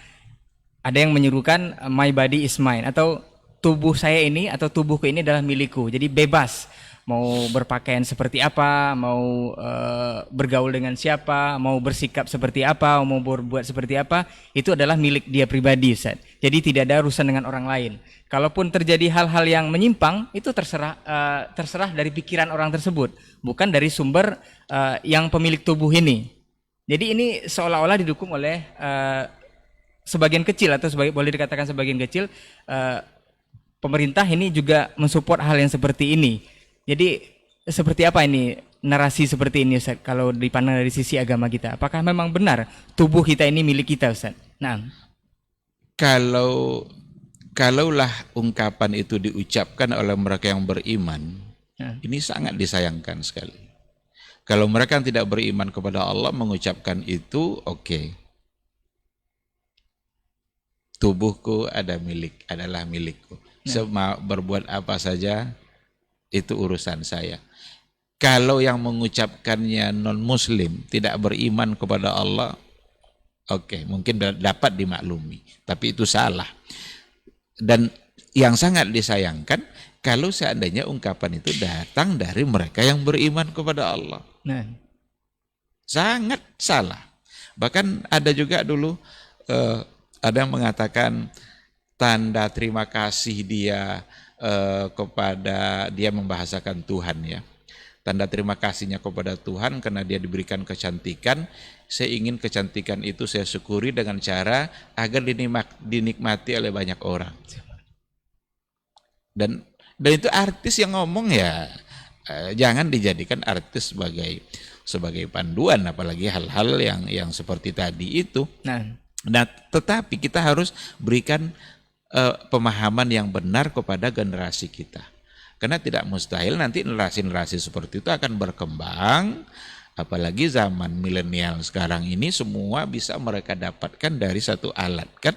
ada yang menyuruhkan my body is mine, atau tubuh saya ini atau tubuhku ini adalah milikku. Jadi bebas mau berpakaian seperti apa, mau bergaul dengan siapa, mau bersikap seperti apa, mau berbuat seperti apa, itu adalah milik dia pribadi, Ustaz. Jadi tidak ada urusan dengan orang lain. Kalaupun terjadi hal-hal yang menyimpang, itu terserah dari pikiran orang tersebut, bukan dari sumber yang pemilik tubuh ini. Jadi ini seolah-olah didukung oleh sebagian kecil, atau boleh dikatakan sebagian kecil, pemerintah ini juga mensupport hal yang seperti ini. Jadi seperti apa ini narasi seperti ini, Ustaz, kalau dipandang dari sisi agama kita? Apakah memang benar tubuh kita ini milik kita, Ustaz? Nah, kalaulah ungkapan itu diucapkan oleh mereka yang beriman, ini sangat disayangkan sekali. Kalau mereka yang tidak beriman kepada Allah mengucapkan itu, oke. Tubuhku adalah milikku. Berbuat apa saja itu urusan saya. Kalau yang mengucapkannya non-muslim, tidak beriman kepada Allah, oke, mungkin dapat dimaklumi, tapi itu salah. Dan yang sangat disayangkan kalau seandainya ungkapan itu datang dari mereka yang beriman kepada Allah. Sangat salah. Bahkan ada juga dulu ada yang mengatakan tanda terima kasih dia kepada dia membahasakan Tuhan ya. Tanda terima kasihnya kepada Tuhan karena dia diberikan kecantikan. Saya ingin kecantikan itu saya syukuri dengan cara agar dinikmati oleh banyak orang. Dan itu artis yang ngomong ya, jangan dijadikan artis sebagai panduan, apalagi hal-hal yang seperti tadi itu. Nah, tetapi kita harus berikan pemahaman yang benar kepada generasi kita. Karena tidak mustahil nanti narasi-narasi seperti itu akan berkembang, apalagi zaman milenial sekarang ini semua bisa mereka dapatkan dari satu alat kan.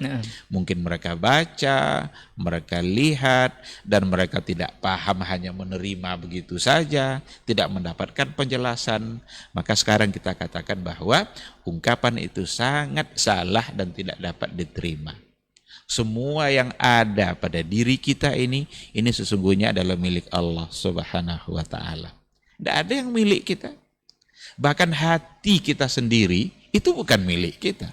Mungkin mereka baca, mereka lihat, dan mereka tidak paham, hanya menerima begitu saja, tidak mendapatkan penjelasan. Maka sekarang kita katakan bahwa ungkapan itu sangat salah dan tidak dapat diterima. Semua yang ada pada diri kita ini sesungguhnya adalah milik Allah Subhanahu wa taala. Tidak ada yang milik kita. Bahkan hati kita sendiri itu bukan milik kita.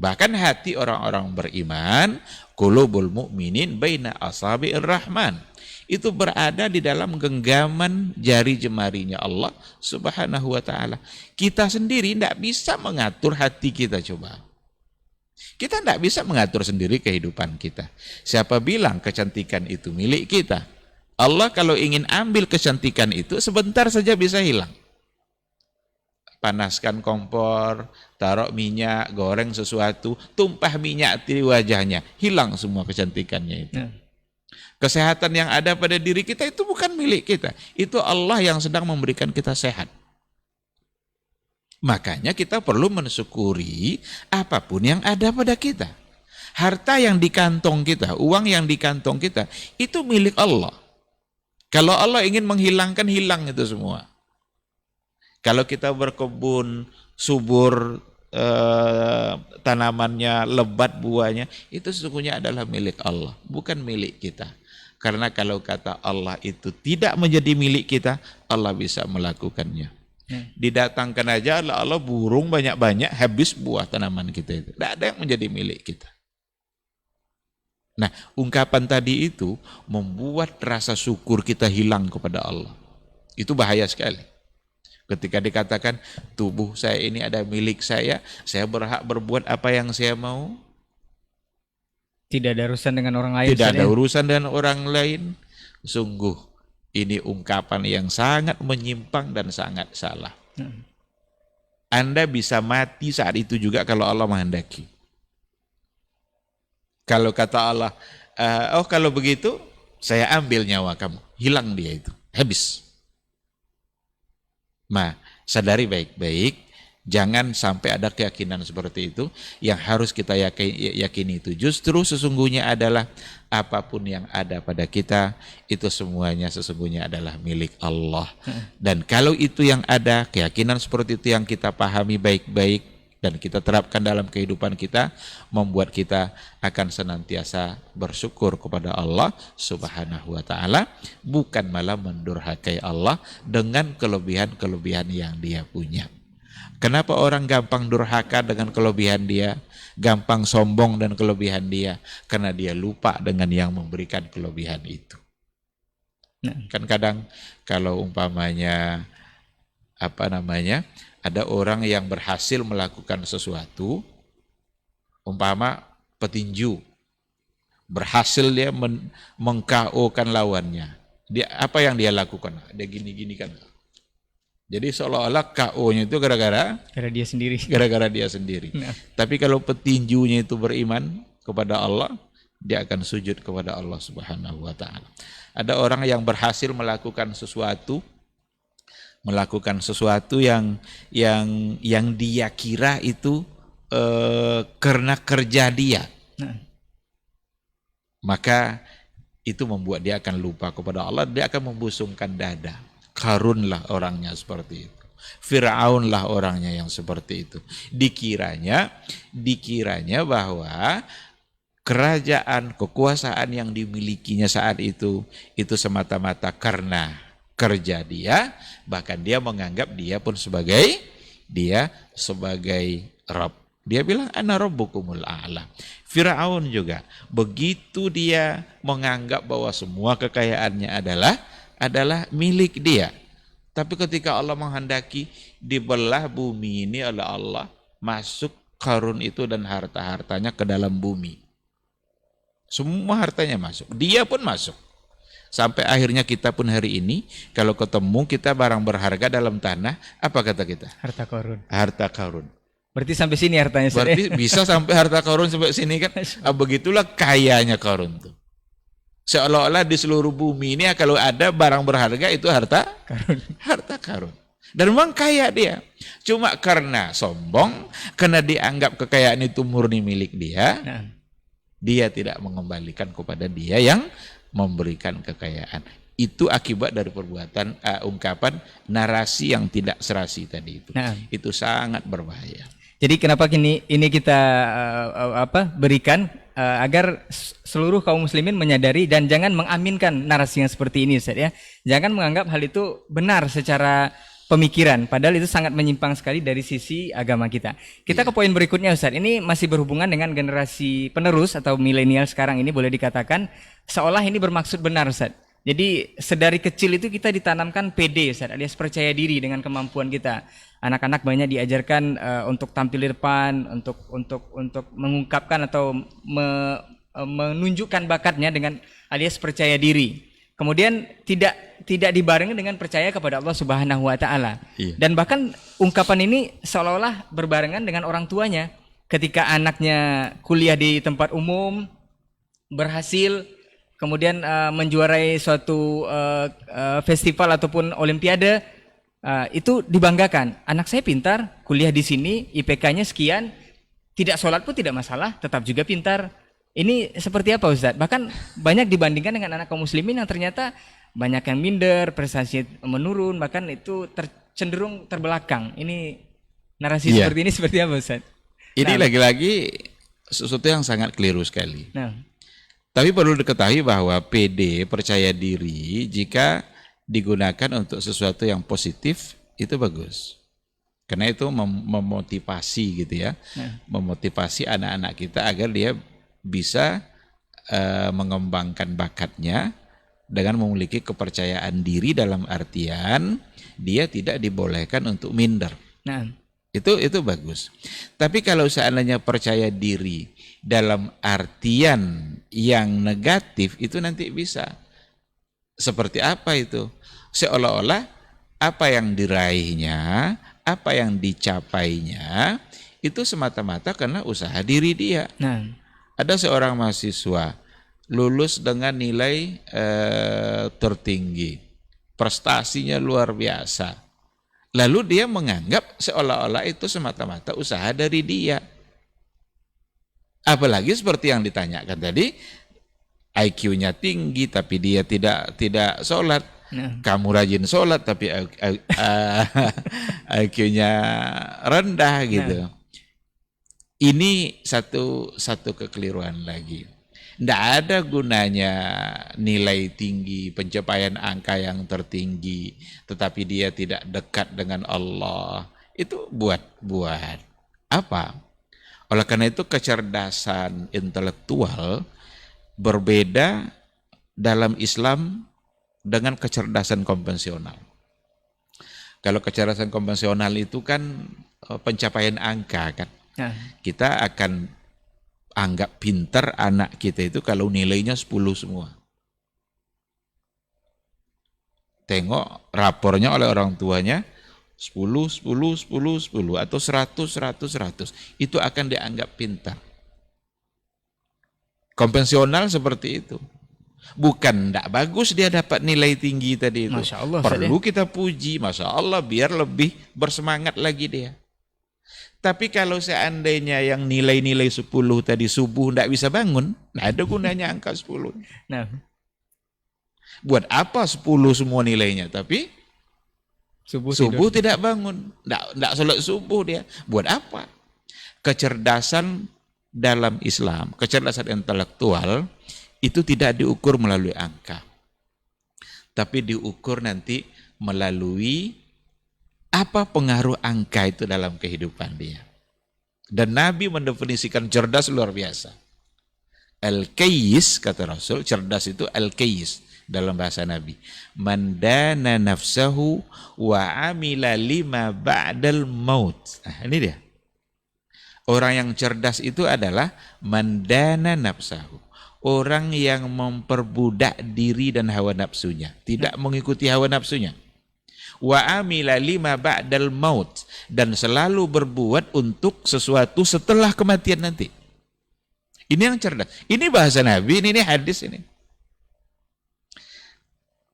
Bahkan hati orang-orang beriman, qulubul mu'minin baina asabi'ir rahman, itu berada di dalam genggaman jari jemarinya Allah Subhanahu wa taala. Kita sendiri tidak bisa mengatur hati kita, coba. Kita tidak bisa mengatur sendiri kehidupan kita. Siapa bilang kecantikan itu milik kita? Allah kalau ingin ambil kecantikan itu sebentar saja bisa hilang. Panaskan kompor, taruh minyak, goreng sesuatu, tumpah minyak di wajahnya, hilang semua kecantikannya itu. Nah. Kesehatan yang ada pada diri kita itu bukan milik kita. Itu Allah yang sedang memberikan kita sehat. Makanya kita perlu mensyukuri apapun yang ada pada kita. Harta yang di kantong kita, uang yang di kantong kita, itu milik Allah. Kalau Allah ingin menghilangkan, hilang itu semua. Kalau kita berkebun, subur, tanamannya, lebat buahnya, itu sesungguhnya adalah milik Allah, bukan milik kita. Karena kalau kata Allah itu tidak menjadi milik kita, Allah bisa melakukannya. Didatangkan aja Allah burung banyak-banyak, habis buah tanaman kita itu. Tidak ada yang menjadi milik kita. Nah, ungkapan tadi itu membuat rasa syukur kita hilang kepada Allah. Itu bahaya sekali. Ketika dikatakan tubuh saya ini ada milik saya berhak berbuat apa yang saya mau. Tidak ada urusan dengan orang lain. Tidak ada urusan dengan orang lain. Sungguh, ini ungkapan yang sangat menyimpang dan sangat salah. Anda bisa mati saat itu juga kalau Allah menghendaki. Kalau kata Allah, oh kalau begitu, saya ambil nyawa kamu. Hilang dia itu, habis. Nah, sadari baik-baik, jangan sampai ada keyakinan seperti itu. Yang harus kita yakini itu justru sesungguhnya adalah apapun yang ada pada kita, itu semuanya sesungguhnya adalah milik Allah. Dan kalau itu yang ada, keyakinan seperti itu yang kita pahami baik-baik, dan kita terapkan dalam kehidupan kita, membuat kita akan senantiasa bersyukur kepada Allah Subhanahu wa ta'ala, bukan malah mendurhakai Allah dengan kelebihan-kelebihan yang dia punya. Kenapa orang gampang durhaka dengan kelebihan dia, gampang sombong dan kelebihan dia? Karena dia lupa dengan yang memberikan kelebihan itu. Kan kadang kalau umpamanya ada orang yang berhasil melakukan sesuatu, umpama petinju, berhasil dia meng-KO-kan lawannya. Dia apa yang dia lakukan? Dia gini-gini kan. Jadi seolah-olah KO-nya itu gara-gara dia sendiri. Gara-gara dia sendiri. Nah. Tapi kalau petinjunya itu beriman kepada Allah, dia akan sujud kepada Allah Subhanahu wa ta'ala. Ada orang yang berhasil melakukan sesuatu yang dia kira itu karena kerja dia. Maka itu membuat dia akan lupa kepada Allah, dia akan membusungkan dada. Qarunlah orangnya seperti itu. Fir'aunlah orangnya yang seperti itu. Dikiranya bahwa kerajaan, kekuasaan yang dimilikinya saat itu semata-mata karena kerja dia, bahkan dia menganggap dia pun sebagai Rabb. Dia bilang ana rabbukumul a'la. Firaun juga begitu, dia menganggap bahwa semua kekayaannya adalah milik dia. Tapi ketika Allah menghendaki dibelah bumi ini oleh Allah, masuk Qarun itu dan harta-hartanya ke dalam bumi. Semua hartanya masuk, dia pun masuk. Sampai akhirnya kita pun hari ini, kalau ketemu kita barang berharga dalam tanah, apa kata kita? Harta Qarun. Harta Qarun. Berarti sampai sini hartanya. Berarti bisa sampai harta Qarun sampai sini kan? Begitulah kayanya Qarun tuh. Seolah-olah di seluruh bumi ini kalau ada barang berharga itu harta Qarun. Harta Qarun. Dan memang kaya dia. Cuma karena sombong, karena dianggap kekayaan itu murni milik dia, dia tidak mengembalikan kepada dia yang memberikan kekayaan. Itu akibat dari perbuatan ungkapan narasi yang tidak serasi tadi itu. Itu sangat berbahaya. Jadi kenapa ini kita berikan agar seluruh kaum muslimin menyadari dan jangan mengaminkan narasi yang seperti ini, Ustaz ya. Jangan menganggap hal itu benar secara pemikiran, padahal itu sangat menyimpang sekali dari sisi agama kita. Kita ke poin berikutnya, Ustaz. Ini masih berhubungan dengan generasi penerus atau milenial sekarang ini, boleh dikatakan seolah ini bermaksud benar, Ustaz. Jadi sedari kecil itu kita ditanamkan PD, Ustaz, alias percaya diri dengan kemampuan kita. Anak-anak banyak diajarkan untuk tampil di depan, untuk mengungkapkan atau menunjukkan bakatnya dengan alias percaya diri. kemudian tidak dibarengi dengan percaya kepada Allah Subhanahu wa taala. Iya. Dan bahkan ungkapan ini seolah-olah berbarengan dengan orang tuanya. Ketika anaknya kuliah di tempat umum, berhasil, kemudian menjuarai suatu festival ataupun olimpiade, itu dibanggakan. Anak saya pintar, kuliah di sini, IPK-nya sekian, tidak sholat pun tidak masalah, tetap juga pintar. Ini seperti apa Ustadz? Bahkan banyak dibandingkan dengan anak kaum muslimin yang ternyata banyak yang minder, prestasi menurun, bahkan itu cenderung terbelakang. Ini narasi Iya. seperti ini seperti apa Ustadz? Ini Nah. lagi-lagi sesuatu yang sangat keliru sekali. Nah, Tapi perlu diketahui bahwa PD, percaya diri, jika digunakan untuk sesuatu yang positif, itu bagus. Karena itu memotivasi gitu ya. Nah. Memotivasi anak-anak kita agar dia bisa mengembangkan bakatnya dengan memiliki kepercayaan diri dalam artian dia tidak dibolehkan untuk minder. nah, Itu bagus. Tapi kalau seandainya percaya diri dalam artian yang negatif, itu nanti bisa. Seperti apa itu? Seolah-olah apa yang diraihnya, apa yang dicapainya, itu semata-mata karena usaha diri dia. nah, Ada seorang mahasiswa lulus dengan nilai tertinggi, prestasinya luar biasa. Lalu dia menganggap seolah-olah itu semata-mata usaha dari dia. Apalagi seperti yang ditanyakan tadi, IQ-nya tinggi tapi dia tidak sholat. nah. Kamu rajin sholat tapi IQ-nya rendah gitu. Ini satu kekeliruan lagi. Tidak ada gunanya nilai tinggi, pencapaian angka yang tertinggi, tetapi dia tidak dekat dengan Allah. Itu buat apa? Oleh karena itu kecerdasan intelektual berbeda dalam Islam dengan kecerdasan konvensional. Kalau kecerdasan konvensional itu kan pencapaian angka kan. Nah. Kita akan anggap pintar anak kita itu kalau nilainya 10 semua. Tengok rapornya oleh orang tuanya 10, 10, 10, 10 atau 100, 100, 100. Itu akan dianggap pintar. Konvensional seperti itu. Bukan tidak bagus dia dapat nilai tinggi tadi itu. Masya Allah, Perlu kita puji, Masya Allah, biar lebih bersemangat lagi dia. Tapi kalau seandainya yang nilai-nilai 10 tadi subuh tidak bisa bangun, tidak ada gunanya angka 10. Nah, Buat apa 10 semua nilainya, tapi subuh tidak bangun, tidak sholat subuh dia. Buat apa? Kecerdasan dalam Islam, kecerdasan intelektual itu tidak diukur melalui angka. Tapi diukur nanti melalui apa pengaruh angka itu dalam kehidupan dia. Dan Nabi mendefinisikan cerdas luar biasa. Al-Kayyis, kata Rasul, cerdas itu Al-Kayyis dalam bahasa Nabi. Man dana nafsahu wa amila lima ba'dal maut. Nah, ini dia. Orang yang cerdas itu adalah man dana nafsahu. Orang yang memperbudak diri dan hawa nafsunya. Tidak mengikuti hawa nafsunya. Wa amila lima ba'dal maut, dan selalu berbuat untuk sesuatu setelah kematian nanti. Ini yang cerdas. Ini bahasa Nabi, ini hadis ini.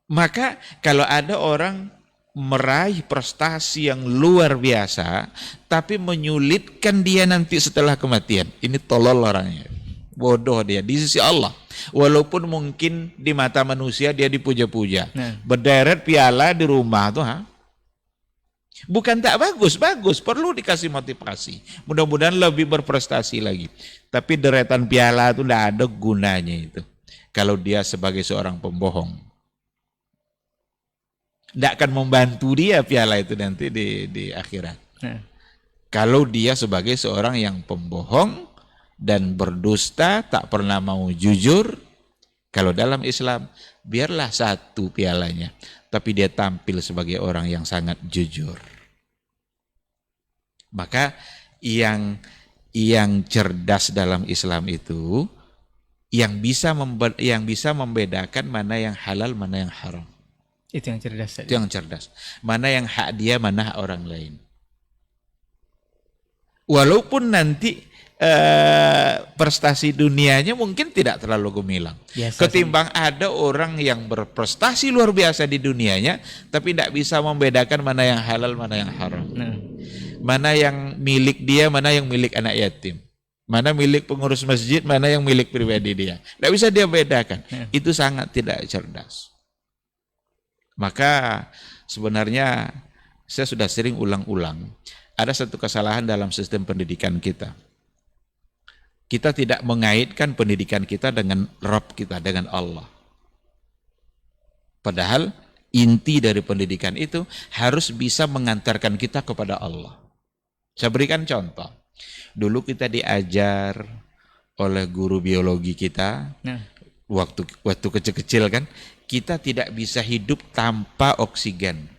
Maka kalau ada orang meraih prestasi yang luar biasa tapi menyulitkan dia nanti setelah kematian, ini tolol orangnya. Bodoh dia di sisi Allah. Walaupun mungkin di mata manusia dia dipuja-puja. Nah. Berderet piala di rumah tuh, bukan tak bagus, bagus, perlu dikasih motivasi. Mudah-mudahan lebih berprestasi lagi. Tapi deretan piala itu tidak ada gunanya itu. Kalau dia sebagai seorang pembohong. Tidak akan membantu dia piala itu nanti di akhirat. nah, Kalau dia sebagai seorang yang pembohong dan berdusta, tak pernah mau jujur, kalau dalam Islam, biarlah satu pialanya, tapi dia tampil sebagai orang yang sangat jujur. Maka yang cerdas dalam Islam itu yang bisa membedakan mana yang halal, mana yang haram. Itu yang cerdas. Ustaz. Itu yang cerdas. Mana yang hak dia, mana hak orang lain. Walaupun nanti prestasi dunianya mungkin tidak terlalu gemilang. Biasa Ketimbang ada orang yang berprestasi luar biasa di dunianya, tapi tidak bisa membedakan mana yang halal, mana yang haram. Nah, Mana yang milik dia, mana yang milik anak yatim. Mana milik pengurus masjid, mana yang milik pribadi dia. Tidak bisa dia bedakan. Itu sangat tidak cerdas. Maka sebenarnya saya sudah sering ulang-ulang. Ada satu kesalahan dalam sistem pendidikan kita. Kita tidak mengaitkan pendidikan kita dengan Rabb kita, dengan Allah. Padahal inti dari pendidikan itu harus bisa mengantarkan kita kepada Allah. Saya berikan contoh. Dulu kita diajar oleh guru biologi kita, waktu kecil-kecil kan, kita tidak bisa hidup tanpa oksigen.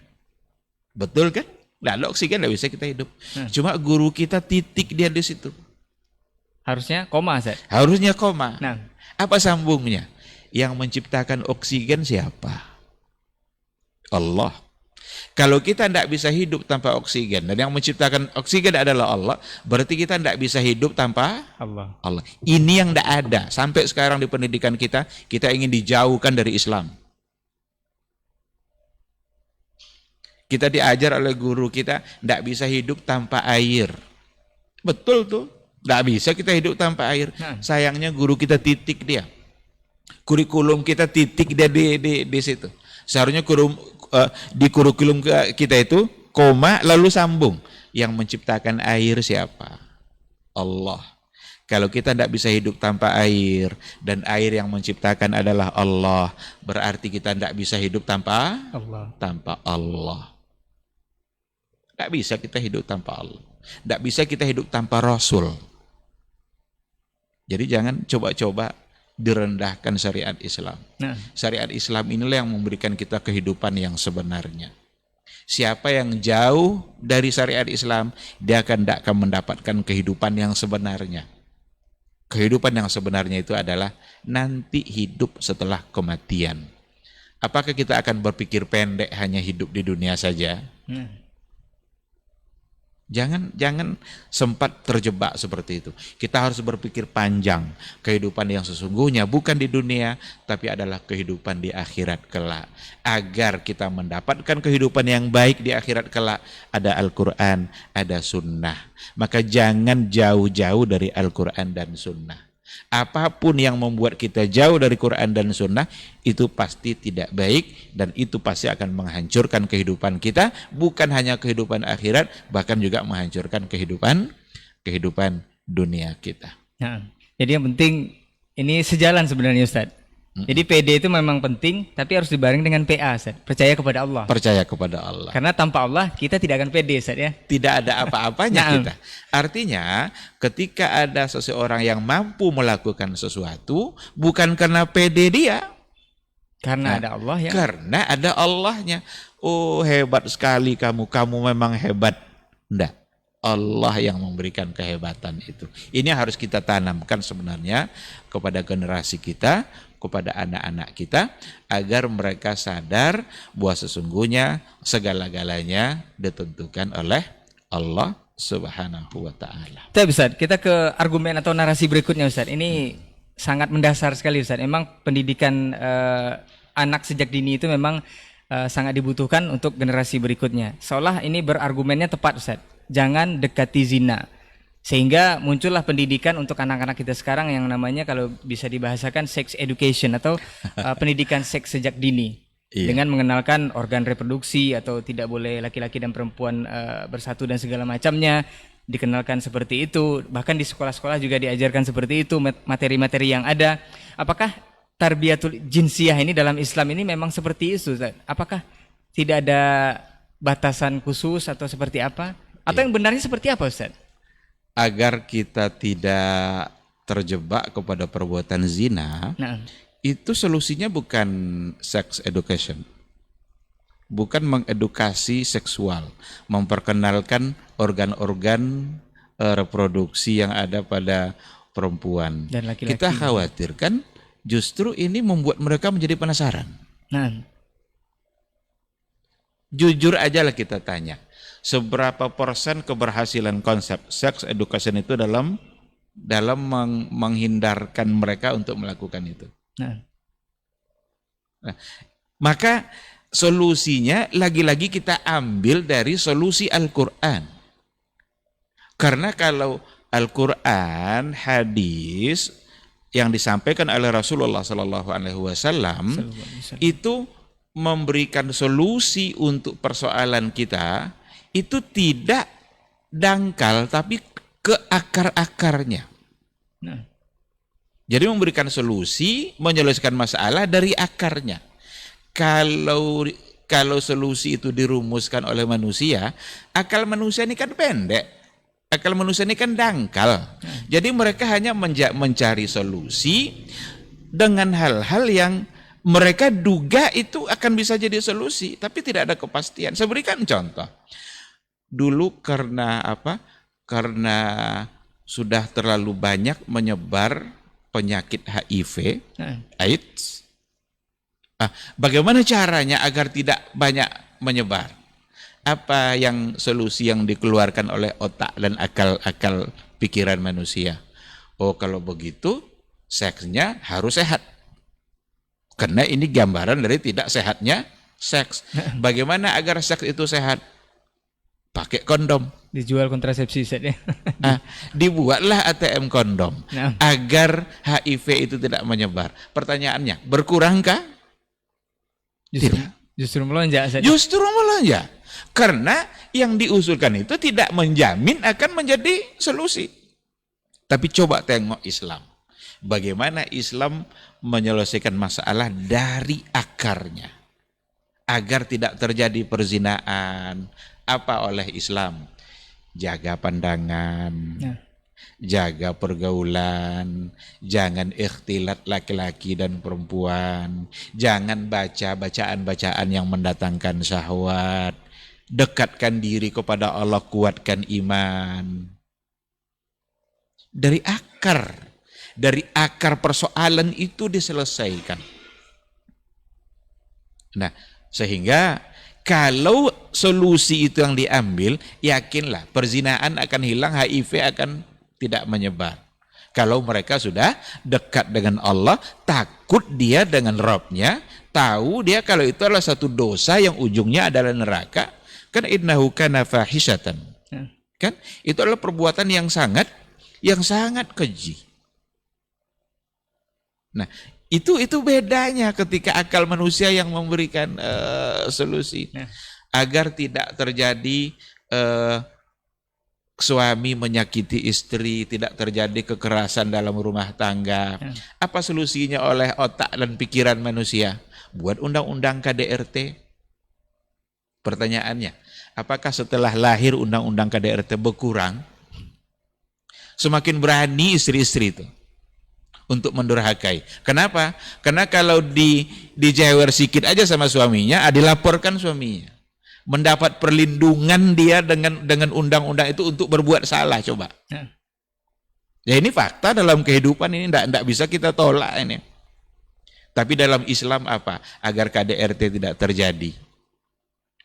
Betul kan? Nah, oksigen tidak bisa kita hidup. Cuma guru kita titik dia di situ. harusnya koma, Ustaz. Harusnya koma. Nah, Apa sambungnya? Yang menciptakan oksigen siapa? Allah. Kalau kita tidak bisa hidup tanpa oksigen, dan yang menciptakan oksigen adalah Allah, berarti kita tidak bisa hidup tanpa Allah. Allah. Ini yang tidak ada. Sampai sekarang di pendidikan kita ingin dijauhkan dari Islam. Kita diajar oleh guru kita tidak bisa hidup tanpa air. Betul tuh. Tidak bisa kita hidup tanpa air. Sayangnya guru kita titik dia. Kurikulum kita titik dia di situ. Seharusnya di kurikulum kita itu koma lalu sambung. Yang menciptakan air siapa? Allah. Kalau kita tidak bisa hidup tanpa air dan air yang menciptakan adalah Allah, berarti kita tidak bisa hidup tanpa Allah. Tidak bisa kita hidup tanpa Allah. Tidak bisa kita hidup tanpa Rasul. Jadi jangan coba-coba direndahkan syariat Islam. Syariat Islam inilah yang memberikan kita kehidupan yang sebenarnya. Siapa yang jauh dari syariat Islam, dia tidak akan mendapatkan kehidupan yang sebenarnya. Kehidupan yang sebenarnya itu adalah nanti hidup setelah kematian. Apakah kita akan berpikir pendek hanya hidup di dunia saja? Jangan sempat terjebak seperti itu. Kita harus berpikir panjang. Kehidupan yang sesungguhnya bukan di dunia, tapi adalah kehidupan di akhirat kelak. Agar kita mendapatkan kehidupan yang baik di akhirat kelak, ada Al-Quran, ada Sunnah. Maka jangan jauh-jauh dari Al-Quran dan Sunnah. Apapun yang membuat kita jauh dari Quran dan Sunnah, itu pasti tidak baik dan itu pasti akan menghancurkan kehidupan kita, bukan hanya kehidupan akhirat, bahkan juga menghancurkan kehidupan dunia kita. Jadi yang penting ini sejalan sebenarnya, Ustaz. Jadi PD itu memang penting, tapi harus dibareng dengan PA, Ustaz. Percaya kepada Allah. Percaya kepada Allah. Karena tanpa Allah kita tidak akan PD, Ustaz ya. Tidak ada apa-apanya kita. Artinya ketika ada seseorang yang mampu melakukan sesuatu, bukan karena PD dia. Karena ada Allah ya. Karena ada Allahnya. Oh, hebat sekali kamu memang hebat. Enggak. Allah yang memberikan kehebatan itu. Ini harus kita tanamkan sebenarnya kepada generasi kita, kepada anak-anak kita, agar mereka sadar bahwa sesungguhnya segala-galanya ditentukan oleh Allah Subhanahu wa ta'ala. Ustaz, kita ke argumen atau narasi berikutnya, Ustaz. Ini sangat mendasar sekali, Ustaz. Memang pendidikan anak sejak dini itu memang sangat dibutuhkan untuk generasi berikutnya. Seolah ini berargumennya tepat, Ustaz. Jangan dekati zina. Sehingga muncullah pendidikan untuk anak-anak kita sekarang yang namanya kalau bisa dibahasakan sex education atau pendidikan seks sejak dini. Dengan mengenalkan organ reproduksi atau tidak boleh laki-laki dan perempuan bersatu dan segala macamnya, dikenalkan seperti itu. Bahkan di sekolah-sekolah juga diajarkan seperti itu materi-materi yang ada. Apakah tarbiyatul jinsiyah ini dalam Islam ini memang seperti itu, Ustaz? Apakah tidak ada batasan khusus atau seperti apa? Atau yang benarnya seperti apa, Ustaz? Agar kita tidak terjebak kepada perbuatan zina, itu solusinya bukan sex education, bukan mengedukasi seksual, memperkenalkan organ-organ reproduksi yang ada pada perempuan. Dan laki-laki. Kita khawatirkan justru ini membuat mereka menjadi penasaran. Nah, Jujur aja lah kita tanya, seberapa persen keberhasilan konsep sex education itu dalam menghindarkan mereka untuk melakukan itu? nah, Nah, maka solusinya lagi-lagi kita ambil dari solusi Al-Quran. Karena kalau Al-Quran, hadis yang disampaikan oleh Rasulullah SAW itu memberikan solusi untuk persoalan kita, itu tidak dangkal tapi ke akar-akarnya. nah, Jadi memberikan solusi, menyelesaikan masalah dari akarnya. Kalau solusi itu dirumuskan oleh manusia, akal manusia ini kan pendek. Akal manusia ini kan dangkal. Jadi mereka hanya mencari solusi dengan hal-hal yang mereka duga itu akan bisa jadi solusi, tapi tidak ada kepastian. Saya berikan contoh. Dulu karena apa? Karena sudah terlalu banyak menyebar penyakit HIV, nah, AIDS. Bagaimana caranya agar tidak banyak menyebar? Apa yang solusi yang dikeluarkan oleh otak dan akal pikiran manusia? Oh, kalau begitu seksnya harus sehat. Karena ini gambaran dari tidak sehatnya seks. Bagaimana agar seks itu sehat? Pakai kondom. dijual kontrasepsi Ustaz ya. Dibuatlah ATM kondom Nah. agar HIV itu tidak menyebar. Pertanyaannya, berkurangkah? Justru melonjak Ustaz. Justru melonjak. Karena yang diusulkan itu tidak menjamin akan menjadi solusi. Tapi coba tengok Islam. Bagaimana Islam menyelesaikan masalah dari akarnya. Agar tidak terjadi perzinaan. Apa oleh Islam? Jaga pandangan. Nah. Jaga pergaulan, jangan ikhtilat laki-laki dan perempuan, jangan baca bacaan-bacaan yang mendatangkan syahwat, dekatkan diri kepada Allah, kuatkan iman. Dari akar persoalan itu diselesaikan. Nah, sehingga kalau solusi itu yang diambil, yakinlah perzinaan akan hilang, HIV akan tidak menyebar. Kalau mereka sudah dekat dengan Allah, takut dia dengan Rabb-nya, tahu dia kalau itu adalah satu dosa yang ujungnya adalah neraka, kan innahu kana fahisyatan. Kan itu adalah perbuatan yang sangat keji. Nah, itu bedanya ketika akal manusia yang memberikan solusi agar tidak terjadi suami menyakiti istri, tidak terjadi kekerasan dalam rumah tangga. Apa solusinya oleh otak dan pikiran manusia? Buat undang-undang KDRT. Pertanyaannya, apakah setelah lahir undang-undang KDRT berkurang? Semakin berani istri-istri itu untuk mendurhakai. Kenapa? Karena kalau dijewer sikit aja sama suaminya, dilaporkan suaminya. Mendapat perlindungan dia dengan undang-undang itu untuk berbuat salah, coba. Ya ini fakta dalam kehidupan, ini enggak bisa kita tolak ini. Tapi dalam Islam apa? Agar KDRT tidak terjadi.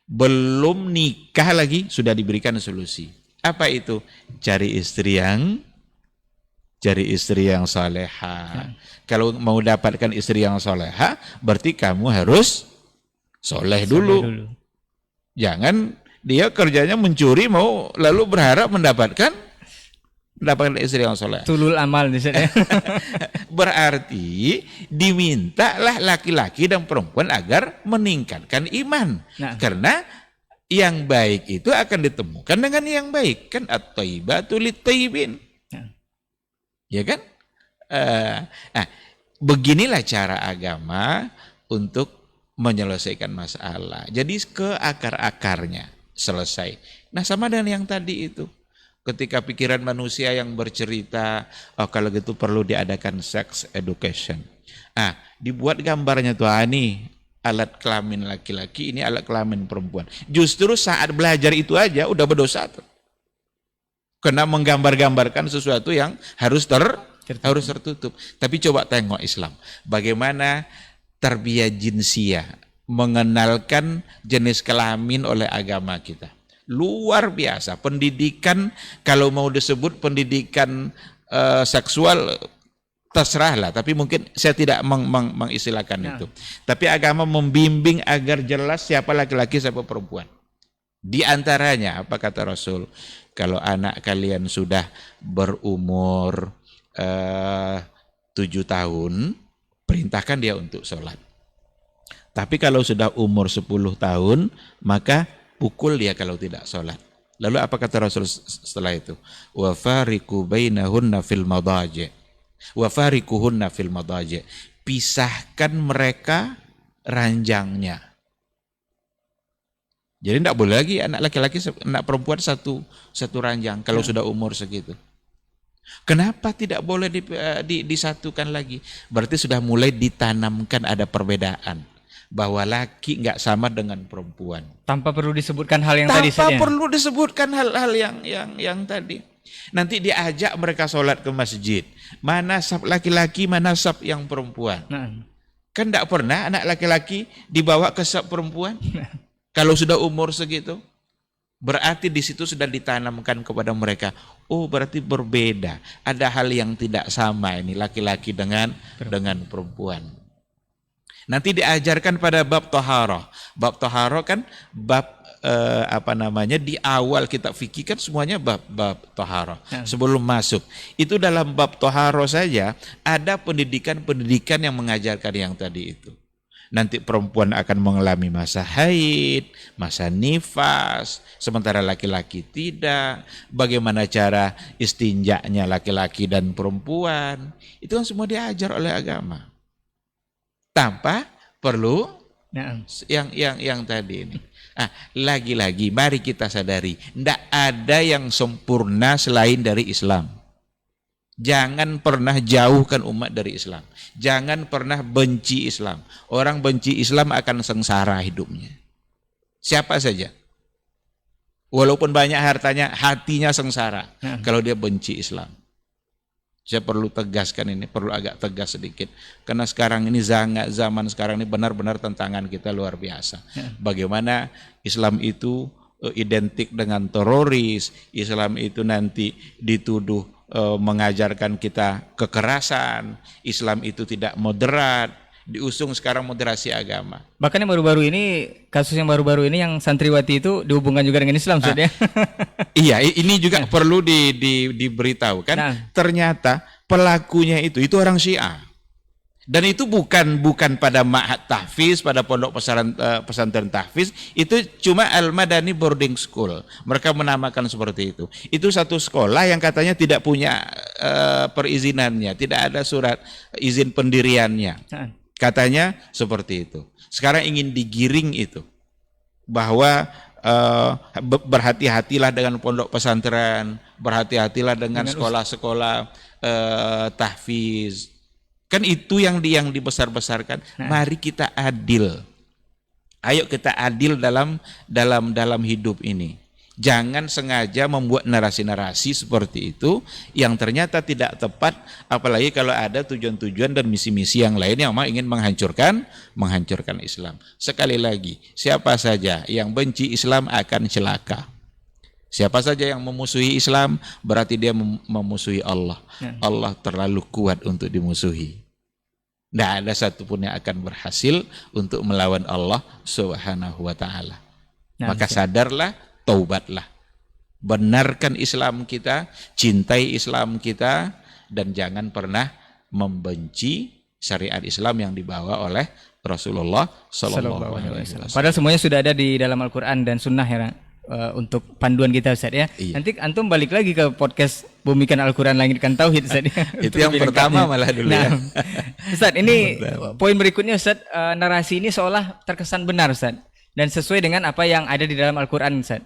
Belum nikah lagi sudah diberikan solusi. Apa itu? Cari istri yang soleha. Kalau mau dapatkan istri yang soleha, berarti kamu harus soleh dulu. Jangan dia kerjanya mencuri mau lalu berharap mendapatkan istri yang soleh. Tulul amal nih Ustaz ya. Berarti dimintalah laki-laki dan perempuan agar meningkatkan iman. Karena yang baik itu akan ditemukan dengan yang baik. Kan at-thayyibatu lit-thayyibin. Ya kan? Beginilah cara agama untuk menyelesaikan masalah. Jadi ke akar-akarnya selesai. Nah, sama dengan yang tadi itu. Ketika pikiran manusia yang bercerita, oh kalau gitu perlu diadakan sex education. Dibuat gambarnya tuh, nih alat kelamin laki-laki, ini alat kelamin perempuan. Justru saat belajar itu aja udah berdosa tuh. Karena menggambar-gambarkan sesuatu yang harus Harus tertutup. Tapi coba tengok Islam. Bagaimana tarbiyah jinsiyah, mengenalkan jenis kelamin oleh agama kita. Luar biasa. Pendidikan, kalau mau disebut pendidikan seksual, terserahlah. Tapi mungkin saya tidak mengistilahkan itu. Tapi agama membimbing agar jelas siapa laki-laki, siapa perempuan. Di antaranya, apa kata Rasul? Kalau anak kalian sudah berumur 7 tahun, perintahkan dia untuk sholat. Tapi kalau sudah umur 10 tahun, maka pukul dia kalau tidak sholat. Lalu apa kata Rasul setelah itu? Wa fariqu bainahunna fil madaji'. Wa fariquhunna fil madaji'. Pisahkan mereka ranjangnya. Jadi tidak boleh lagi anak laki-laki, anak perempuan satu ranjang kalau sudah umur segitu. Kenapa tidak boleh disatukan lagi? Berarti sudah mulai ditanamkan ada perbedaan. Bahwa laki nggak sama dengan perempuan. Tanpa perlu disebutkan hal yang tadi saja. Tanpa perlu disebutkan hal-hal yang tadi. Nanti diajak mereka sholat ke masjid. Mana saf laki-laki, mana saf yang perempuan. Kan tidak pernah anak laki-laki dibawa ke saf perempuan. Kalau sudah umur segitu. Berarti di situ sudah ditanamkan kepada mereka. Oh, berarti berbeda. Ada hal yang tidak sama ini laki-laki dengan perempuan. Nanti diajarkan pada bab toharoh. Bab toharoh kan bab di awal kitab fikih kan semuanya bab toharoh. Sebelum masuk. Itu dalam bab toharoh saja ada pendidikan yang mengajarkan yang tadi itu. Nanti perempuan akan mengalami masa haid, masa nifas, sementara laki-laki tidak. Bagaimana cara istinjaknya laki-laki dan perempuan. Itu kan semua diajar oleh agama. Tanpa perlu yang tadi ini. Lagi-lagi mari kita sadari, tidak ada yang sempurna selain dari Islam. Jangan pernah jauhkan umat dari Islam. Jangan pernah benci Islam. Orang benci Islam akan sengsara hidupnya. Siapa saja. Walaupun banyak hartanya, hatinya sengsara kalau dia benci Islam. Saya perlu tegaskan ini, perlu agak tegas sedikit. Karena sekarang ini zaman sekarang ini benar-benar tantangan kita luar biasa. Bagaimana Islam itu identik dengan teroris, Islam itu nanti dituduh mengajarkan kita kekerasan, Islam itu tidak moderat, diusung sekarang moderasi agama. Bahkan yang baru-baru ini, kasus yang baru-baru ini yang santriwati itu dihubungkan juga dengan Islam, Ustaz ya. Iya, ini juga perlu diberitahu kan. Ternyata pelakunya itu orang Syiah. Dan itu bukan pada ma'had tahfiz, pada pondok pesantren tahfiz, itu cuma Al-Madani Boarding School. Mereka menamakan seperti itu. Itu satu sekolah yang katanya tidak punya perizinannya, tidak ada surat izin pendiriannya. Katanya seperti itu. Sekarang ingin digiring itu. Bahwa berhati-hatilah dengan pondok pesantren, berhati-hatilah dengan sekolah-sekolah tahfiz. Kan itu yang dibesar-besarkan. Mari kita adil. Ayo kita adil dalam hidup ini. Jangan sengaja membuat narasi-narasi seperti itu yang ternyata tidak tepat, apalagi kalau ada tujuan-tujuan dan misi-misi yang lain yang memang ingin menghancurkan Islam. Sekali lagi, siapa saja yang benci Islam akan celaka. Siapa saja yang memusuhi Islam berarti dia memusuhi Allah. Allah terlalu kuat untuk dimusuhi. Tidak ada satupun yang akan berhasil untuk melawan Allah Subhanahu wa ta'ala. Maka sadarlah, taubatlah. Benarkan Islam kita, cintai Islam kita, dan jangan pernah membenci syariat Islam yang dibawa oleh Rasulullah Sallallahu Alaihi Wasallam. Padahal semuanya sudah ada di dalam Al-Quran dan Sunnah ya. Untuk panduan kita Ustaz ya. Iya. Nanti antum balik lagi ke podcast Bumikan Al-Quran Langitkan Tauhid Ustaz ya. Itu yang pertama malah dulu ya. Ustaz ini poin berikutnya Ustaz, narasi ini seolah terkesan benar Ustaz dan sesuai dengan apa yang ada di dalam Al-Quran Ustaz.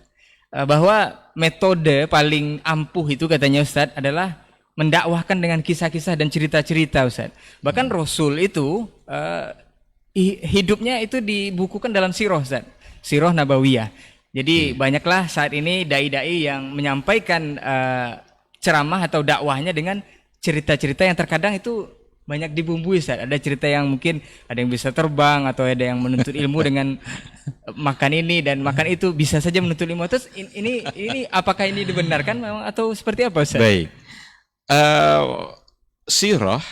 Bahwa metode paling ampuh itu katanya Ustaz adalah mendakwahkan dengan kisah-kisah dan cerita-cerita Ustaz. Bahkan Rasul itu hidupnya itu dibukukan dalam sirah Ustaz. Sirah Nabawiyah. Jadi banyaklah saat ini dai-dai yang menyampaikan ceramah atau dakwahnya dengan cerita-cerita yang terkadang itu banyak dibumbui, Ustaz. Ada cerita yang mungkin ada yang bisa terbang atau ada yang menuntut ilmu dengan makan ini dan makan itu, bisa saja menuntut ilmu. Terus ini apakah ini dibenarkan memang atau seperti apa, Ustaz? Baik. Sirah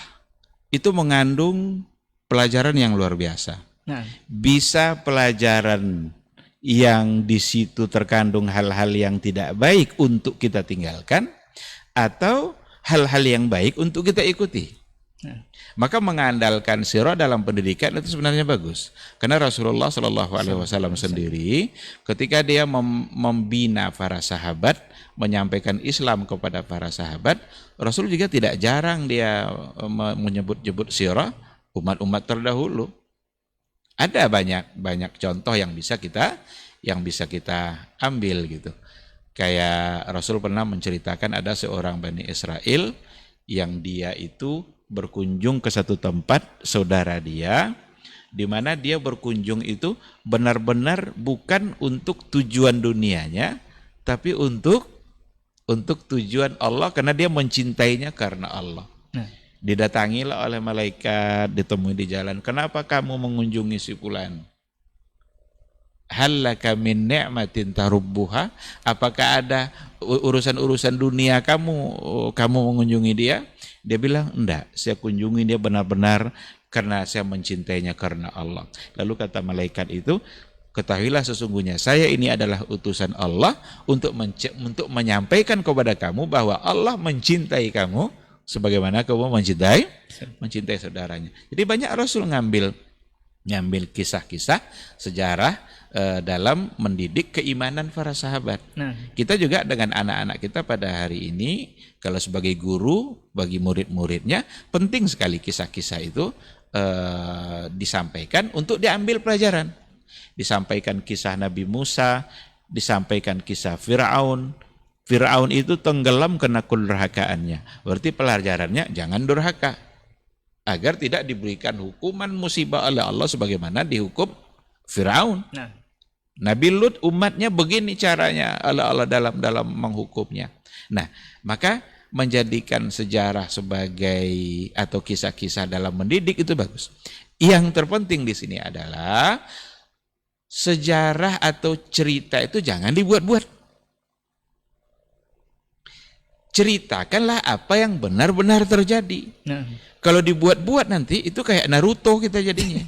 itu mengandung pelajaran yang luar biasa. Nah, Bisa pelajaran yang di situ terkandung hal-hal yang tidak baik untuk kita tinggalkan, atau hal-hal yang baik untuk kita ikuti. Maka mengandalkan sirah dalam pendidikan itu sebenarnya bagus. Karena Rasulullah Shallallahu Alaihi Wasallam sendiri ketika dia membina para sahabat, menyampaikan Islam kepada para sahabat, Rasul juga tidak jarang dia menyebut-nyebut sirah umat-umat terdahulu. Ada banyak contoh yang bisa kita ambil gitu. Kayak Rasul pernah menceritakan ada seorang Bani Israel yang dia itu berkunjung ke satu tempat saudara dia, di mana dia berkunjung itu benar-benar bukan untuk tujuan dunianya, tapi untuk tujuan Allah, karena dia mencintainya karena Allah. Didatangilah oleh malaikat, ditemui di jalan. Kenapa kamu mengunjungi si fulan? Hallaka min ni'matin tarubbuha? Apakah ada urusan-urusan dunia kamu mengunjungi dia? Dia bilang, enggak, saya kunjungi dia benar-benar karena saya mencintainya karena Allah. Lalu kata malaikat itu, ketahuilah sesungguhnya saya ini adalah utusan Allah untuk menyampaikan kepada kamu bahwa Allah mencintai kamu sebagaimana kamu mencintai saudaranya. Jadi banyak Rasul ngambil kisah-kisah sejarah dalam mendidik keimanan para sahabat. Kita juga dengan anak-anak kita pada hari ini, kalau sebagai guru bagi murid-muridnya, penting sekali kisah-kisah itu disampaikan untuk diambil pelajaran. Disampaikan kisah Nabi Musa, disampaikan kisah Fir'aun. Fir'aun itu tenggelam karena kedurhakaannya. Berarti pelajarannya jangan durhaka, agar tidak diberikan hukuman musibah oleh Allah sebagaimana dihukum Fir'aun. Nabi Lut umatnya begini caranya Allah dalam menghukumnya. Nah, maka menjadikan sejarah sebagai atau kisah-kisah dalam mendidik itu bagus. Yang terpenting di sini adalah sejarah atau cerita itu jangan dibuat-buat. Ceritakanlah apa yang benar-benar terjadi. Kalau dibuat-buat nanti itu kayak Naruto kita jadinya.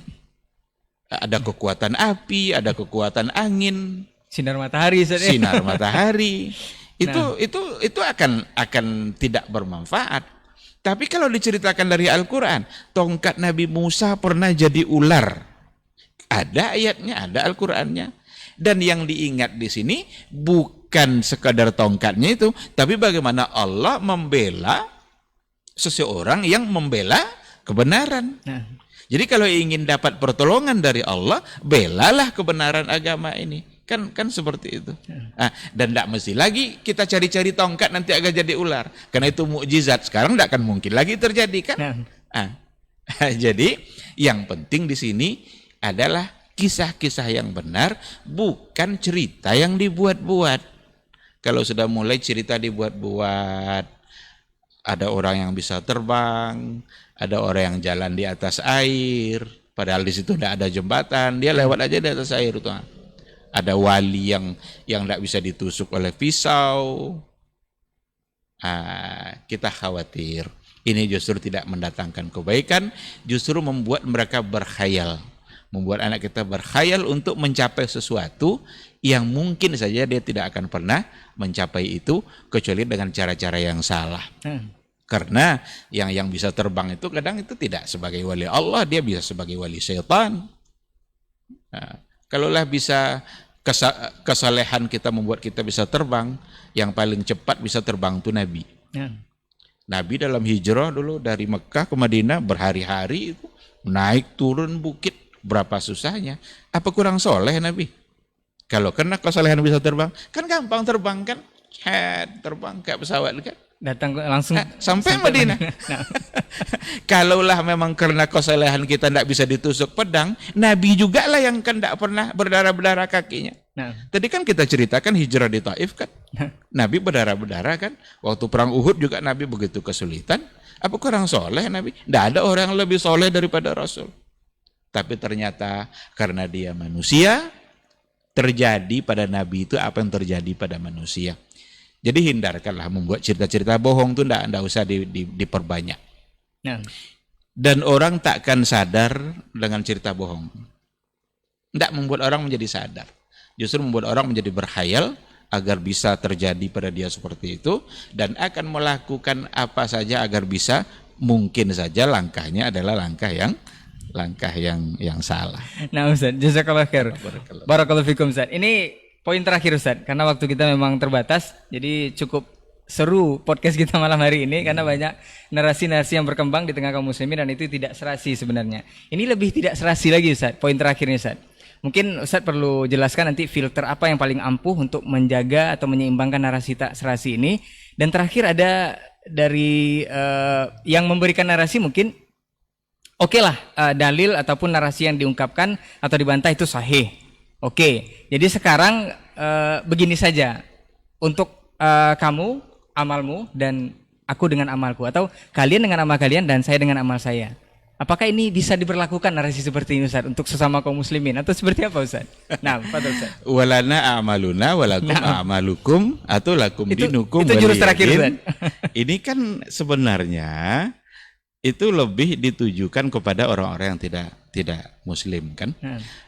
Ada kekuatan api, ada kekuatan angin, sinar matahari, sinar matahari. Itu akan tidak bermanfaat. Tapi kalau diceritakan dari Al-Qur'an, tongkat Nabi Musa pernah jadi ular. Ada ayatnya, ada Al-Qur'annya. Dan yang diingat di sini bukan sekadar tongkatnya itu, tapi bagaimana Allah membela seseorang yang membela kebenaran. Jadi kalau ingin dapat pertolongan dari Allah, belalah kebenaran agama ini. Kan seperti itu. Dan tidak mesti lagi kita cari-cari tongkat nanti agak jadi ular. Karena itu mukjizat. Sekarang tidak akan mungkin lagi terjadi kan? Jadi yang penting di sini adalah kisah-kisah yang benar, bukan cerita yang dibuat-buat. Kalau sudah mulai cerita dibuat-buat, ada orang yang bisa terbang, ada orang yang jalan di atas air, padahal di situ tidak ada jembatan, dia lewat aja di atas air itu. Ada wali yang tidak bisa ditusuk oleh pisau. Kita khawatir. Ini justru tidak mendatangkan kebaikan, justru membuat mereka berkhayal. Membuat anak kita berkhayal untuk mencapai sesuatu yang mungkin saja dia tidak akan pernah mencapai itu kecuali dengan cara-cara yang salah. Karena yang bisa terbang itu kadang itu tidak sebagai wali Allah, dia bisa sebagai wali syaitan. Kalaulah bisa kesalehan kita membuat kita bisa terbang, yang paling cepat bisa terbang itu Nabi. Nabi dalam hijrah dulu dari Mekah ke Madinah berhari-hari itu naik turun bukit, berapa susahnya. Apa kurang soleh Nabi? Kalau karena kesalehan bisa terbang, kan gampang terbang kan? Terbang kayak pesawat kan? Datang langsung sampai Madinah. Kalaulah memang karena kesalehan kita tidak bisa ditusuk pedang, Nabi juga lah yang kan tidak pernah berdarah-berdarah kakinya. Tadi kan kita ceritakan hijrah di Taif kan? Nabi berdarah-berdarah kan. Waktu perang Uhud juga Nabi begitu kesulitan. Apa kurang soleh Nabi? Tidak ada orang yang lebih soleh daripada Rasul. Tapi ternyata karena dia manusia, terjadi pada Nabi itu apa yang terjadi pada manusia. Jadi hindarkanlah membuat cerita-cerita bohong itu tidak usah diperbanyak. Nah. Dan orang takkan sadar dengan cerita bohong. Tidak membuat orang menjadi sadar. Justru membuat orang menjadi berkhayal agar bisa terjadi pada dia seperti itu. Dan akan melakukan apa saja agar bisa, mungkin saja langkahnya adalah langkah yang salah. Nah Ustaz, jazakallah khair. Barakallah. Barakallahu fikum Ustaz. Ini poin terakhir Ustaz, karena waktu kita memang terbatas, jadi cukup seru podcast kita malam hari ini karena banyak narasi-narasi yang berkembang di tengah kaum muslimin dan itu tidak serasi sebenarnya. Ini lebih tidak serasi lagi Ustaz, poin terakhirnya Ustaz. Mungkin Ustaz perlu jelaskan nanti filter apa yang paling ampuh untuk menjaga atau menyeimbangkan narasi tak serasi ini. Dan terakhir ada dari yang memberikan narasi mungkin oke lah, dalil ataupun narasi yang diungkapkan atau dibantah itu sahih. Oke, jadi sekarang begini saja, untuk kamu, amalmu, dan aku dengan amalku, atau kalian dengan amal kalian dan saya dengan amal saya. Apakah ini bisa diberlakukan narasi seperti ini Ustaz untuk sesama kaum muslimin atau seperti apa Ustaz? Nah, Fadil Ustaz. Walana a'maluna walakum a'malukum atau lakum dinukum itu jurus terakhir Ustaz. Ini kan sebenarnya itu lebih ditujukan kepada orang-orang yang tidak muslim kan.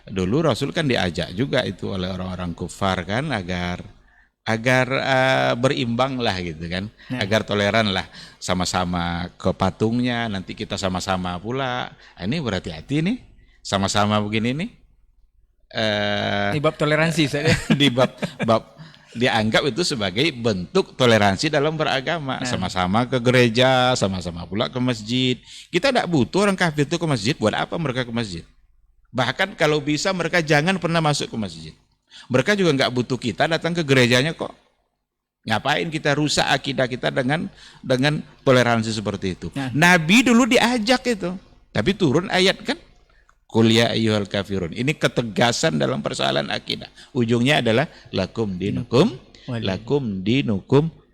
Dulu Rasul kan diajak juga itu oleh orang-orang kufar kan agar berimbang lah gitu kan, agar toleran lah, sama-sama ke patungnya, nanti kita sama-sama pula. Ini berhati-hati nih, sama-sama begini nih. Di bab toleransi saya. Di bab dianggap itu sebagai bentuk toleransi dalam beragama, sama-sama ke gereja, sama-sama pula ke masjid. Kita tidak butuh orang kafir itu ke masjid, buat apa mereka ke masjid? Bahkan kalau bisa mereka jangan pernah masuk ke masjid. Mereka juga nggak butuh kita datang ke gerejanya kok. Ngapain kita rusak akidah kita dengan toleransi seperti itu? Nabi dulu diajak itu, tapi turun ayat kan, Qul ya ayyuhal kafirun. Ini ketegasan dalam persoalan akidah. Ujungnya adalah lakum dinukum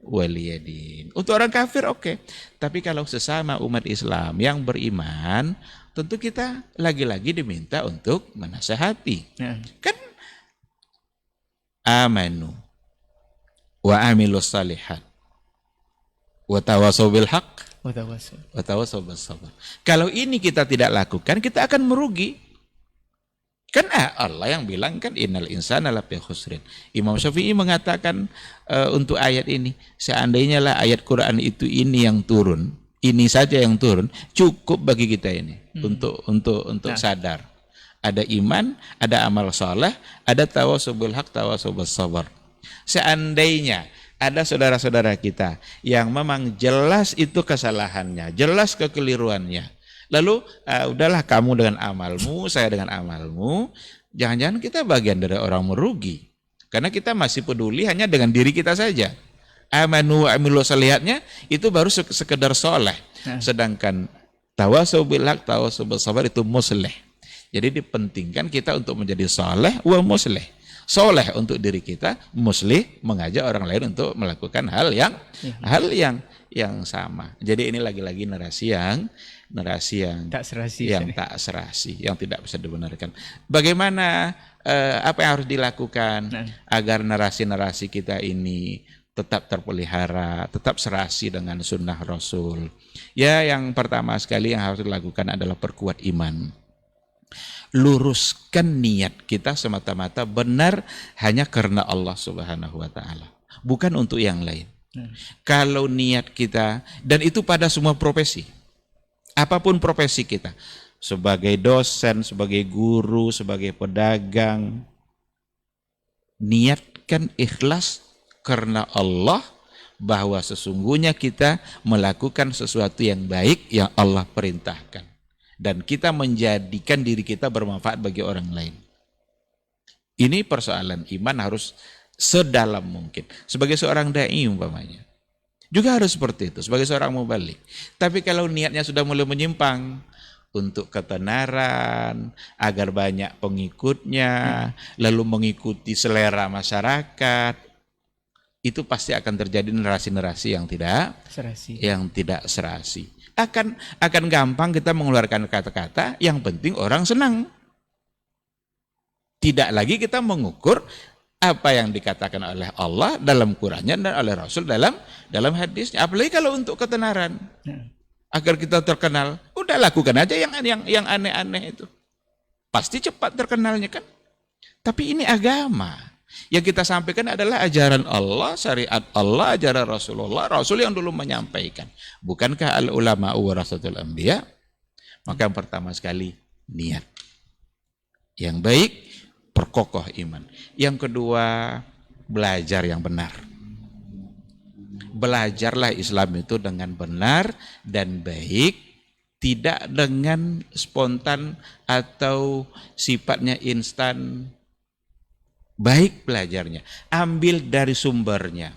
waliyadin. Untuk orang kafir oke. Tapi kalau sesama umat Islam yang beriman, tentu kita lagi-lagi diminta untuk menasehati. Kan amanu wa amilus salihat wa tawassaw bil haqq wa tawassaw bis sabr. Kalau ini kita tidak lakukan, kita akan merugi. Kan Allah yang bilang kan innal insana lafi khusrin. Imam Syafi'i mengatakan untuk ayat ini, seandainya lah ayat Quran itu ini yang turun, ini saja yang turun, cukup bagi kita ini untuk sadar. Ada iman, ada amal saleh, ada tawassul bil haq, tawassul bis sabr. Seandainya ada saudara-saudara kita yang memang jelas itu kesalahannya, jelas kekeliruannya. Lalu udahlah kamu dengan amalmu, saya dengan amalmu, jangan-jangan kita bagian dari orang merugi. Karena kita masih peduli hanya dengan diri kita saja. Amanu wa amilu salihatnya itu baru sekedar soleh. Sedangkan tawassul bil haq, tawassul bis sabr itu muslih. Jadi dipentingkan kita untuk menjadi soleh wa muslih. Soleh untuk diri kita, muslih mengajak orang lain untuk melakukan hal yang sama. Jadi ini lagi-lagi narasi yang tak serasi, yang tidak bisa dibenarkan. Bagaimana apa yang harus dilakukan agar narasi-narasi kita ini tetap terpelihara, tetap serasi dengan sunnah Rasul? Ya, yang pertama sekali yang harus dilakukan adalah perkuat iman. Luruskan niat kita semata-mata benar hanya karena Allah Subhanahu wa taala, bukan untuk yang lain. Kalau niat kita, dan itu pada semua profesi, apapun profesi kita, sebagai dosen, sebagai guru, sebagai pedagang, niatkan ikhlas karena Allah, bahwa sesungguhnya kita melakukan sesuatu yang baik yang Allah perintahkan. Dan kita menjadikan diri kita bermanfaat bagi orang lain. Ini persoalan iman harus sedalam mungkin. Sebagai seorang da'i umpamanya, juga harus seperti itu, sebagai seorang mubalik. Tapi kalau niatnya sudah mulai menyimpang, untuk ketenaran, agar banyak pengikutnya, lalu mengikuti selera masyarakat, itu pasti akan terjadi narasi-narasi Serasi. yang tidak serasi. Akan gampang kita mengeluarkan kata-kata yang penting orang senang. Tidak lagi kita mengukur apa yang dikatakan oleh Allah dalam Qur'annya dan oleh Rasul dalam hadisnya. Apalagi kalau untuk ketenaran. Agar kita terkenal, udah lakukan aja yang aneh-aneh itu. Pasti cepat terkenalnya kan. Tapi ini agama. Yang kita sampaikan adalah ajaran Allah, syariat Allah, ajaran Rasulullah, Rasul yang dulu menyampaikan. Bukankah al-ulama warasatul anbiya? Maka yang pertama sekali niat. Yang baik, perkokoh iman. Yang kedua, belajar yang benar. Belajarlah Islam itu dengan benar dan baik, tidak dengan spontan atau sifatnya instan. Baik belajarnya, ambil dari sumbernya,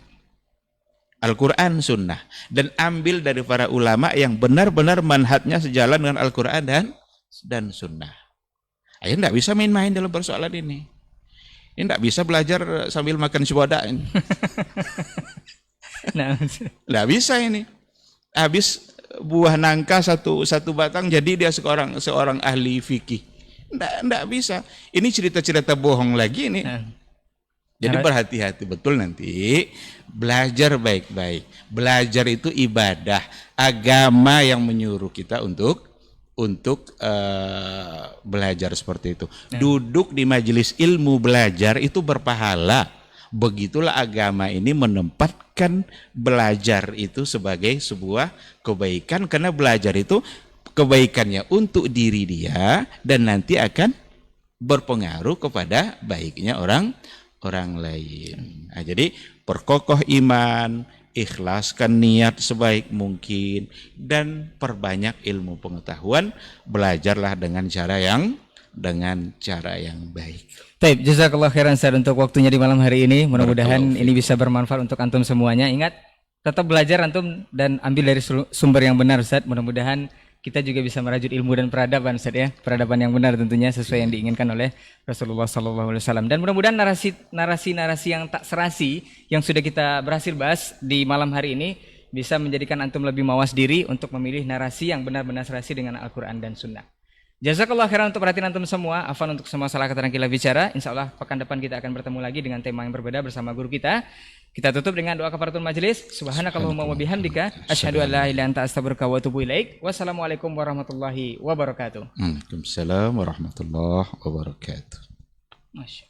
Al-Quran, Sunnah, dan ambil dari para ulama yang benar-benar manhajnya sejalan dengan Al-Quran dan Sunnah. Ayo tidak bisa main-main dalam persoalan ini. Ini tidak bisa belajar sambil makan syuhada ini. Nah, Tidak bisa ini. Habis buah nangka satu batang jadi dia seorang ahli fikih. Tidak bisa. Ini cerita-cerita bohong lagi ini. Jadi berhati-hati betul nanti. Belajar baik-baik. Belajar itu ibadah. Agama yang menyuruh kita untuk belajar seperti itu. Duduk di majelis ilmu belajar itu berpahala. Begitulah agama ini menempatkan belajar itu sebagai sebuah kebaikan. Karena belajar itu kebaikannya untuk diri dia dan nanti akan berpengaruh kepada baiknya orang lain. Nah, jadi perkokoh iman, ikhlaskan niat sebaik mungkin dan perbanyak ilmu pengetahuan, belajarlah dengan cara yang baik. Taib, jazakallah khairan Ustaz untuk waktunya di malam hari ini. Mudah-mudahan ini bisa bermanfaat untuk antum semuanya. Ingat, tetap belajar antum dan ambil dari sumber yang benar Ustaz. Mudah-mudahan kita juga bisa merajut ilmu dan peradaban Ustaz ya. Peradaban yang benar tentunya sesuai yang diinginkan oleh Rasulullah SAW. Dan mudah-mudahan narasi-narasi yang tak serasi yang sudah kita berhasil bahas di malam hari ini bisa menjadikan antum lebih mawas diri untuk memilih narasi yang benar-benar serasi dengan Al-Quran dan Sunnah. Jazakallah khairan untuk perhatian antum semua. Afwan untuk semua salah kata dan khilaf bicara. Insyaallah pekan depan kita akan bertemu lagi dengan tema yang berbeda bersama guru kita. Kita tutup dengan doa kafaratul majelis. Subhanakallahumma wa bihamdika asyhadu an la ilaha illa anta astaghfiruka wa atubu ilaik. Wassalamualaikum warahmatullahi wabarakatuh. Waalaikumsalam warahmatullahi wabarakatuh. Masya